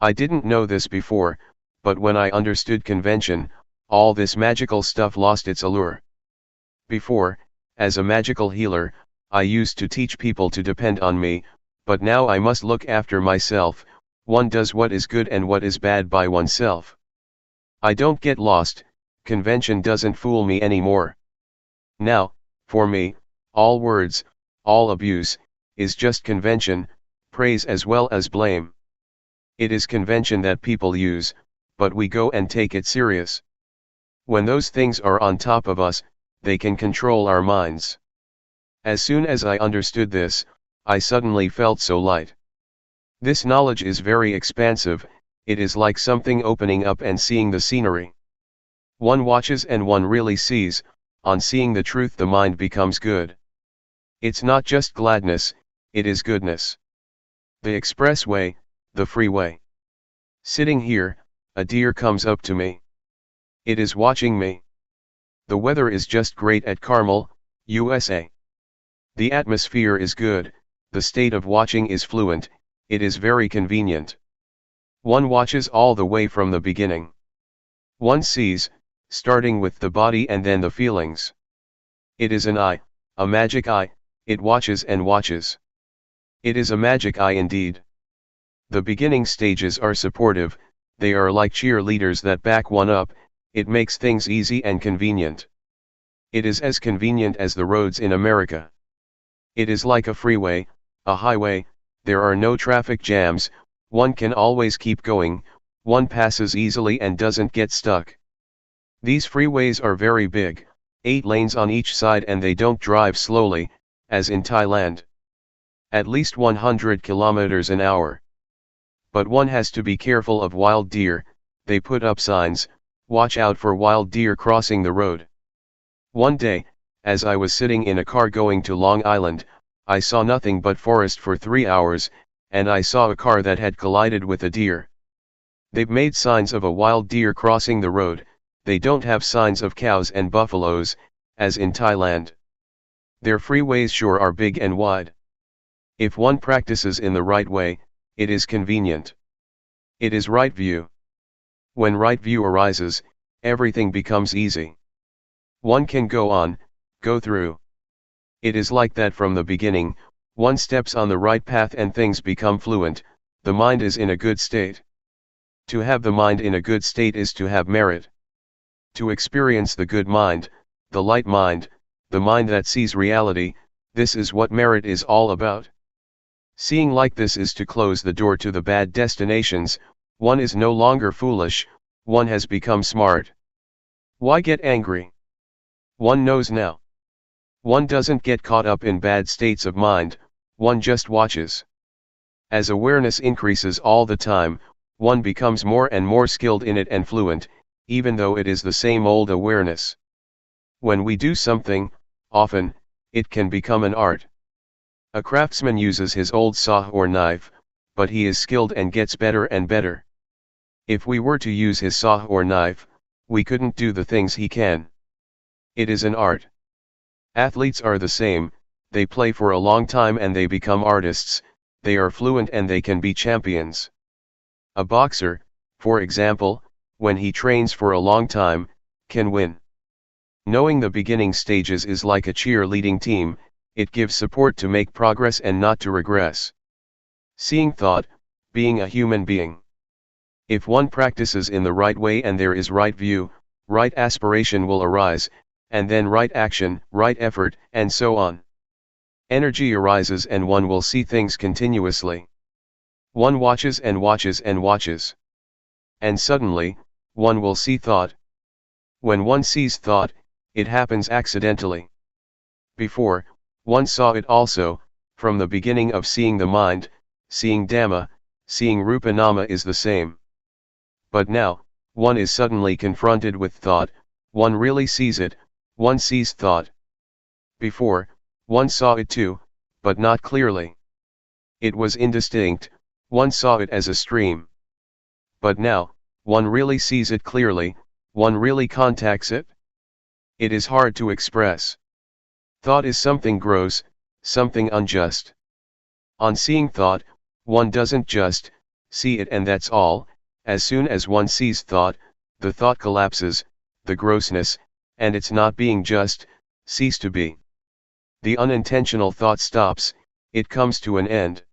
[SPEAKER 1] I didn't know this before, but when I understood convention, all this magical stuff lost its allure. Before, as a magical healer, I used to teach people to depend on me, but now I must look after myself. One does what is good and what is bad by oneself. I don't get lost, convention doesn't fool me anymore. Now, for me, all words, all abuse, is just convention, praise as well as blame. It is convention that people use, but we go and take it serious. When those things are on top of us, they can control our minds. As soon as I understood this, I suddenly felt so light. This knowledge is very expansive, it is like something opening up and seeing the scenery. One watches and one really sees, on seeing the truth the mind becomes good. It's not just gladness, it is goodness. The expressway, the freeway. Sitting here, a deer comes up to me. It is watching me. The weather is just great at Carmel, USA. The atmosphere is good, the state of watching is fluent, it is very convenient. One watches all the way from the beginning. One sees, starting with the body and then the feelings. It is an eye, a magic eye, it watches and watches. It is a magic eye indeed. The beginning stages are supportive, they are like cheerleaders that back one up, it makes things easy and convenient. It is as convenient as the roads in America. It is like a freeway, a highway, there are no traffic jams, one can always keep going, one passes easily and doesn't get stuck. These freeways are very big, 8 lanes on each side, and they don't drive slowly, as in Thailand. At least 100 kilometers an hour. But one has to be careful of wild deer, they put up signs, watch out for wild deer crossing the road. One day, as I was sitting in a car going to Long Island, I saw nothing but forest for 3 hours, and I saw a car that had collided with a deer. They've made signs of a wild deer crossing the road, they don't have signs of cows and buffaloes, as in Thailand. Their freeways sure are big and wide. If one practices in the right way, it is convenient. It is right view. When right view arises, everything becomes easy. One can go on, go through. It is like that from the beginning, one steps on the right path and things become fluent, the mind is in a good state. To have the mind in a good state is to have merit. To experience the good mind, the light mind, the mind that sees reality, this is what merit is all about. Seeing like this is to close the door to the bad destinations, one is no longer foolish, one has become smart. Why get angry? One knows now. One doesn't get caught up in bad states of mind, one just watches. As awareness increases all the time, one becomes more and more skilled in it and fluent, even though it is the same old awareness. When we do something, often, it can become an art. A craftsman uses his old saw or knife, but he is skilled and gets better and better. If we were to use his saw or knife, we couldn't do the things he can. It is an art. Athletes are the same, they play for a long time and they become artists, they are fluent and they can be champions. A boxer, for example, when he trains for a long time, can win. Knowing the beginning stages is like a cheerleading team, it gives support to make progress and not to regress. Seeing thought, being a human being. If one practices in the right way and there is right view, right aspiration will arise, and then right action, right effort, and so on. Energy arises and one will see things continuously. One watches and watches and watches. And suddenly, one will see thought. When one sees thought, it happens accidentally. Before, one saw it also, from the beginning of seeing the mind, seeing Dhamma, seeing Rupa Nama is the same. But now, one is suddenly confronted with thought, one really sees it, one sees thought. Before, one saw it too, but not clearly. It was indistinct, one saw it as a stream. But now, one really sees it clearly, one really contacts it. It is hard to express. Thought is something gross, something unjust. On seeing thought, one doesn't just see it and that's all. As soon as one sees thought, the thought collapses, the grossness, and its not being just, cease to be. The unintentional thought stops, it comes to an end.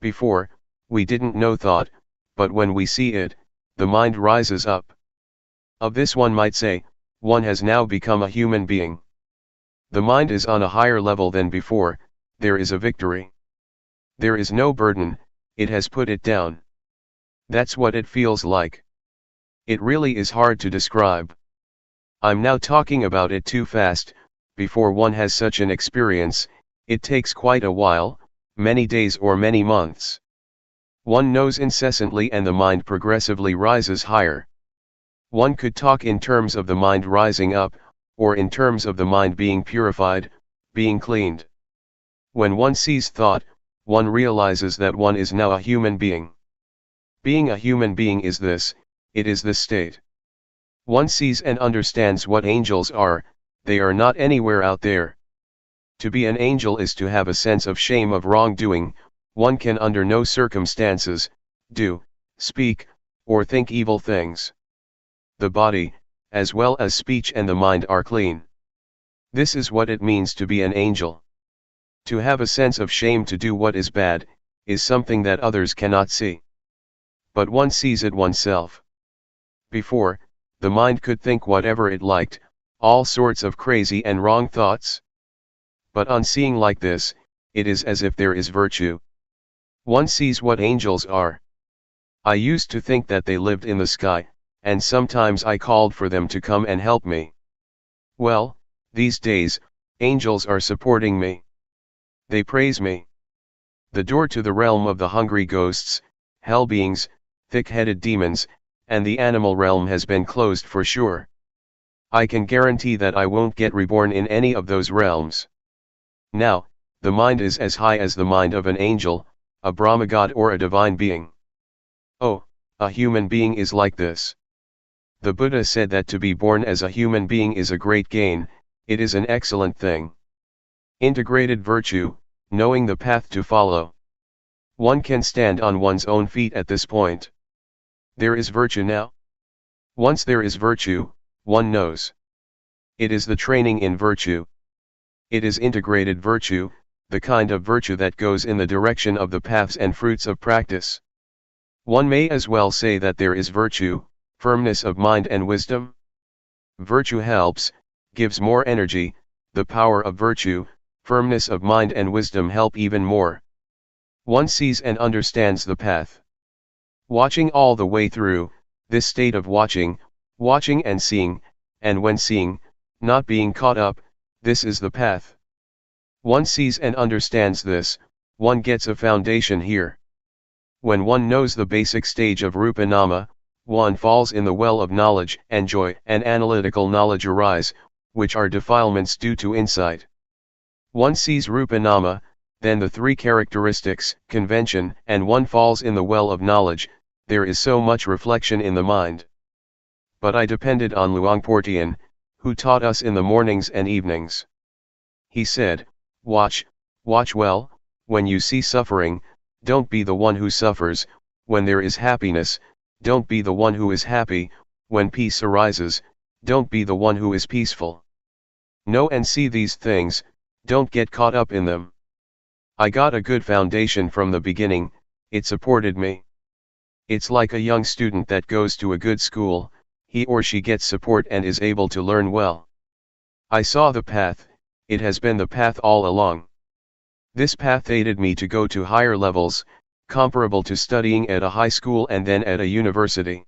[SPEAKER 1] Before, we didn't know thought, but when we see it, the mind rises up. Of this one might say, one has now become a human being. The mind is on a higher level than before, there is a victory. There is no burden, it has put it down. That's what it feels like. It really is hard to describe. I'm now talking about it too fast. Before one has such an experience, it takes quite a while, many days or many months. One knows incessantly and the mind progressively rises higher. One could talk in terms of the mind rising up, or in terms of the mind being purified, being cleaned. When one sees thought, one realizes that one is now a human being. Being a human being is this, it is this state. One sees and understands what angels are, they are not anywhere out there. To be an angel is to have a sense of shame of wrongdoing, one can under no circumstances, do, speak, or think evil things. The body, as well as speech and the mind are clean. This is what it means to be an angel. To have a sense of shame to do what is bad, is something that others cannot see. But one sees it oneself. Before, the mind could think whatever it liked, all sorts of crazy and wrong thoughts. But on seeing like this, it is as if there is virtue. One sees what angels are. I used to think that they lived in the sky, and sometimes I called for them to come and help me. Well, these days, angels are supporting me. They praise me. The door to the realm of the hungry ghosts, hell beings, thick-headed demons, and the animal realm has been closed for sure. I can guarantee that I won't get reborn in any of those realms. Now, the mind is as high as the mind of an angel, a Brahma god or a divine being. Oh, a human being is like this. The Buddha said that to be born as a human being is a great gain, it is an excellent thing. Integrated virtue, knowing the path to follow. One can stand on one's own feet at this point. There is virtue now. Once there is virtue, one knows. It is the training in virtue. It is integrated virtue, the kind of virtue that goes in the direction of the paths and fruits of practice. One may as well say that there is virtue, firmness of mind and wisdom. Virtue helps, gives more energy, the power of virtue, firmness of mind and wisdom help even more. One sees and understands the path. Watching all the way through, this state of watching and seeing, and when seeing, not being caught up, this is the path. One sees and understands this, one gets a foundation here. When one knows the basic stage of Rupa Nama, one falls in the well of knowledge and joy and analytical knowledge arise, which are defilements due to insight. One sees Rupa Nama, then the three characteristics, convention, and one falls in the well of knowledge. There is so much reflection in the mind. But I depended on Luangpor Teean, who taught us in the mornings and evenings. He said, watch well, when you see suffering, don't be the one who suffers, when there is happiness, don't be the one who is happy, when peace arises, don't be the one who is peaceful. Know and see these things, don't get caught up in them. I got a good foundation from the beginning, it supported me. It's like a young student that goes to a good school, he or she gets support and is able to learn well. I saw the path, it has been the path all along. This path aided me to go to higher levels, comparable to studying at a high school and then at a university.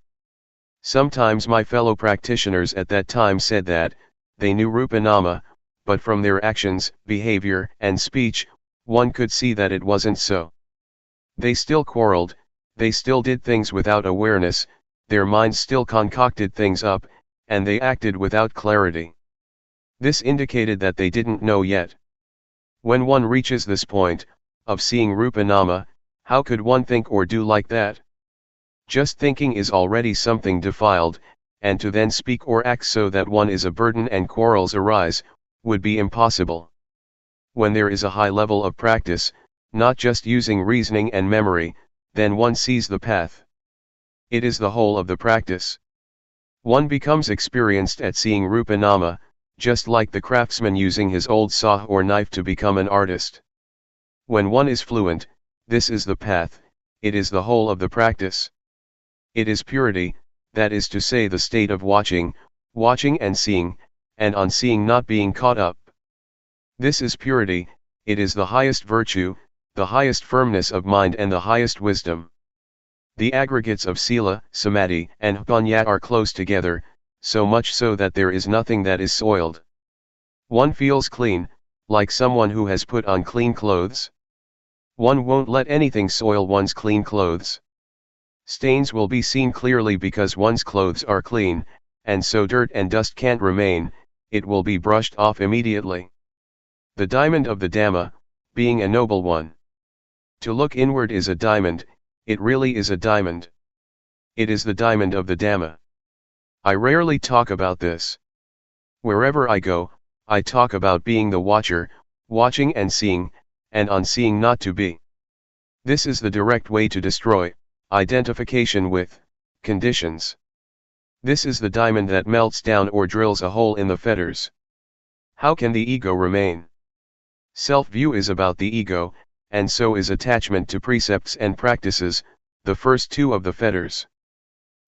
[SPEAKER 1] Sometimes my fellow practitioners at that time said that, they knew Rupa Nama, but from their actions, behavior, and speech, one could see that it wasn't so. They still quarreled, they still did things without awareness, their minds still concocted things up, and they acted without clarity. This indicated that they didn't know yet. When one reaches this point, of seeing Rupa Nama, how could one think or do like that? Just thinking is already something defiled, and to then speak or act so that one is a burden and quarrels arise, would be impossible. When there is a high level of practice, not just using reasoning and memory, then one sees the path. It is the whole of the practice. One becomes experienced at seeing Rupa Nama, just like the craftsman using his old saw or knife to become an artist. When one is fluent, this is the path, it is the whole of the practice. It is purity, that is to say the state of watching and seeing, and on seeing not being caught up. This is purity, it is the highest virtue, the highest firmness of mind and the highest wisdom. The aggregates of sila, samadhi, and jnana are close together, so much so that there is nothing that is soiled. One feels clean, like someone who has put on clean clothes. One won't let anything soil one's clean clothes. Stains will be seen clearly because one's clothes are clean, and so dirt and dust can't remain, it will be brushed off immediately. The diamond of the Dhamma, being a noble one. To look inward is a diamond, it really is a diamond. It is the diamond of the Dhamma. I rarely talk about this. Wherever I go, I talk about being the watcher, watching and seeing, and on seeing not to be. This is the direct way to destroy identification with conditions. This is the diamond that melts down or drills a hole in the fetters. How can the ego remain? Self-view is about the ego, and so is attachment to precepts and practices, the first two of the fetters.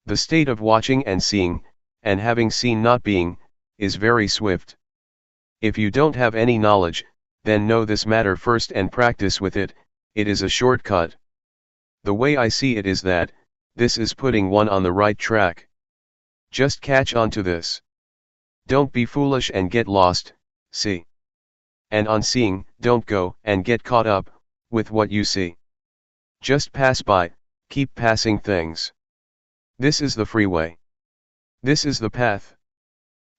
[SPEAKER 1] The state of watching and seeing, and having seen not being, is very swift. If you don't have any knowledge, then know this matter first and practice with it, it is a shortcut. The way I see it is that, this is putting one on the right track. Just catch on to this. Don't be foolish and get lost, see. And on seeing, don't go and get caught up with what you see. Just pass by, keep passing things. This is the freeway. This is the path.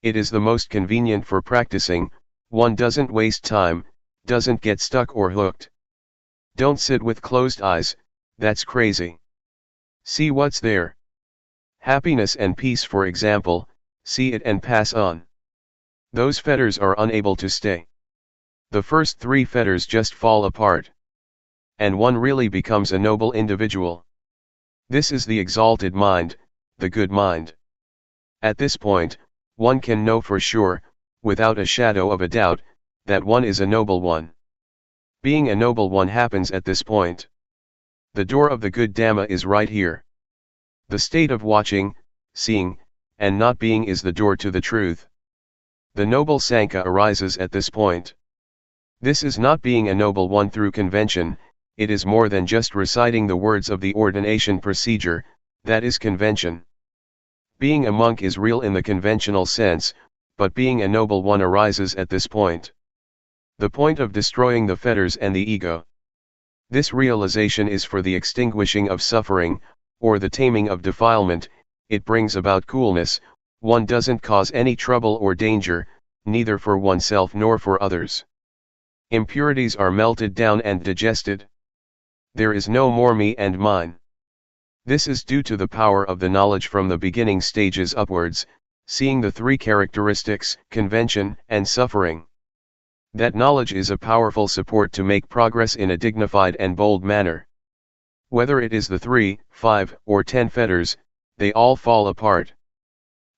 [SPEAKER 1] It is the most convenient for practicing, one doesn't waste time, doesn't get stuck or hooked. Don't sit with closed eyes, that's crazy. See what's there. Happiness and peace, for example, see it and pass on. Those fetters are unable to stay. The first three fetters just fall apart. And one really becomes a noble individual. This is the exalted mind, the good mind. At this point, one can know for sure, without a shadow of a doubt, that one is a noble one. Being a noble one happens at this point. The door of the good Dhamma is right here. The state of watching, seeing, and not being is the door to the truth. The noble Sankhya arises at this point. This is not being a noble one through convention, it is more than just reciting the words of the ordination procedure, that is convention. Being a monk is real in the conventional sense, but being a noble one arises at this point. The point of destroying the fetters and the ego. This realization is for the extinguishing of suffering, or the taming of defilement, it brings about coolness, one doesn't cause any trouble or danger, neither for oneself nor for others. Impurities are melted down and digested. There is no more me and mine. This is due to the power of the knowledge from the beginning stages upwards, seeing the three characteristics, convention and suffering. That knowledge is a powerful support to make progress in a dignified and bold manner. Whether it is the 3, 5, or 10 fetters, they all fall apart.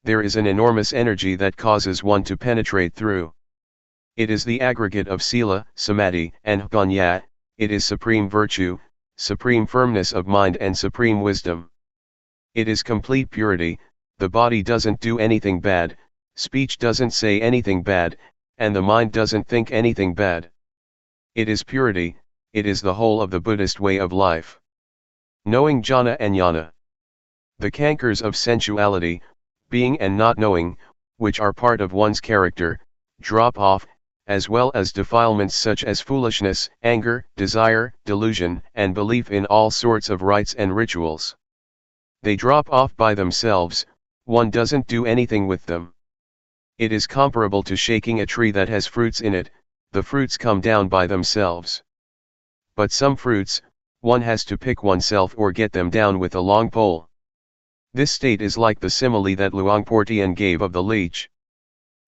[SPEAKER 1] There is an enormous energy that causes one to penetrate through. It is the aggregate of sila, samadhi, and jnana, it is supreme virtue, supreme firmness of mind and supreme wisdom. It is complete purity, the body doesn't do anything bad, speech doesn't say anything bad, and the mind doesn't think anything bad. It is purity, it is the whole of the Buddhist way of life. Knowing jhana and jnana. The cankers of sensuality, being and not knowing, which are part of one's character, drop off, as well as defilements such as foolishness, anger, desire, delusion, and belief in all sorts of rites and rituals. They drop off by themselves, one doesn't do anything with them. It is comparable to shaking a tree that has fruits in it, the fruits come down by themselves. But some fruits, one has to pick oneself or get them down with a long pole. This state is like the simile that Luangpor Teean gave of the leech.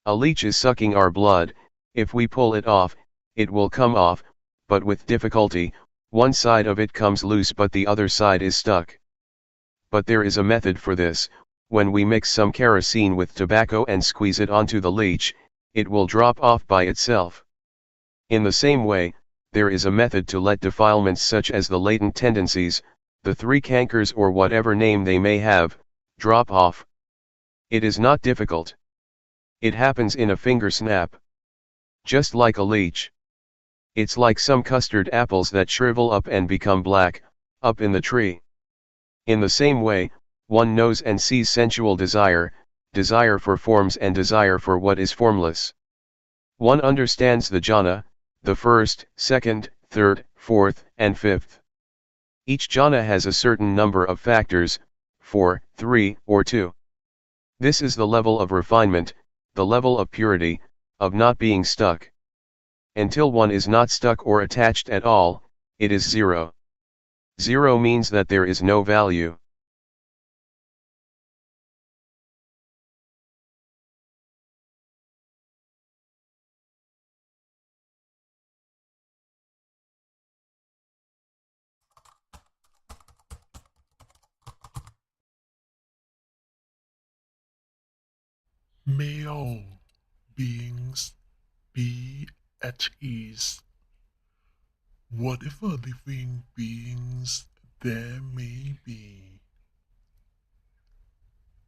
[SPEAKER 1] A leech is sucking our blood, if we pull it off, it will come off, but with difficulty, one side of it comes loose but the other side is stuck. But there is a method for this. When we mix some kerosene with tobacco and squeeze it onto the leech, it will drop off by itself. In the same way, there is a method to let defilements such as the latent tendencies, the three cankers or whatever name they may have, drop off. It is not difficult. It happens in a finger snap. Just like a leech. It's like some custard apples that shrivel up and become black, up in the tree. In the same way, one knows and sees sensual desire, desire for forms and desire for what is formless. One understands the jhana, the first, second, third, fourth, and fifth. Each jhana has a certain number of factors, 4, 3, or 2. This is the level of refinement, the level of purity, of not being stuck. Until one is not stuck or attached at all, it is zero. Zero means that there is no value.
[SPEAKER 2] May all beings be at ease, whatever living beings there may be,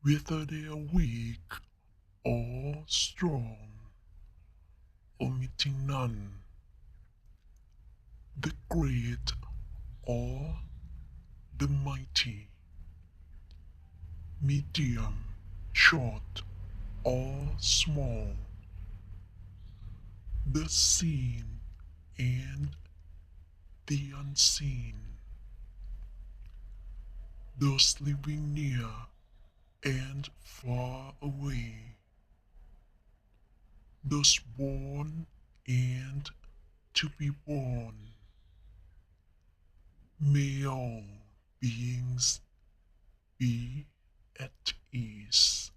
[SPEAKER 2] whether they are weak or strong, omitting none, the great or the mighty, medium, short or small, the seen and the unseen, those living near and far away, those born and to be born. May all beings be at ease.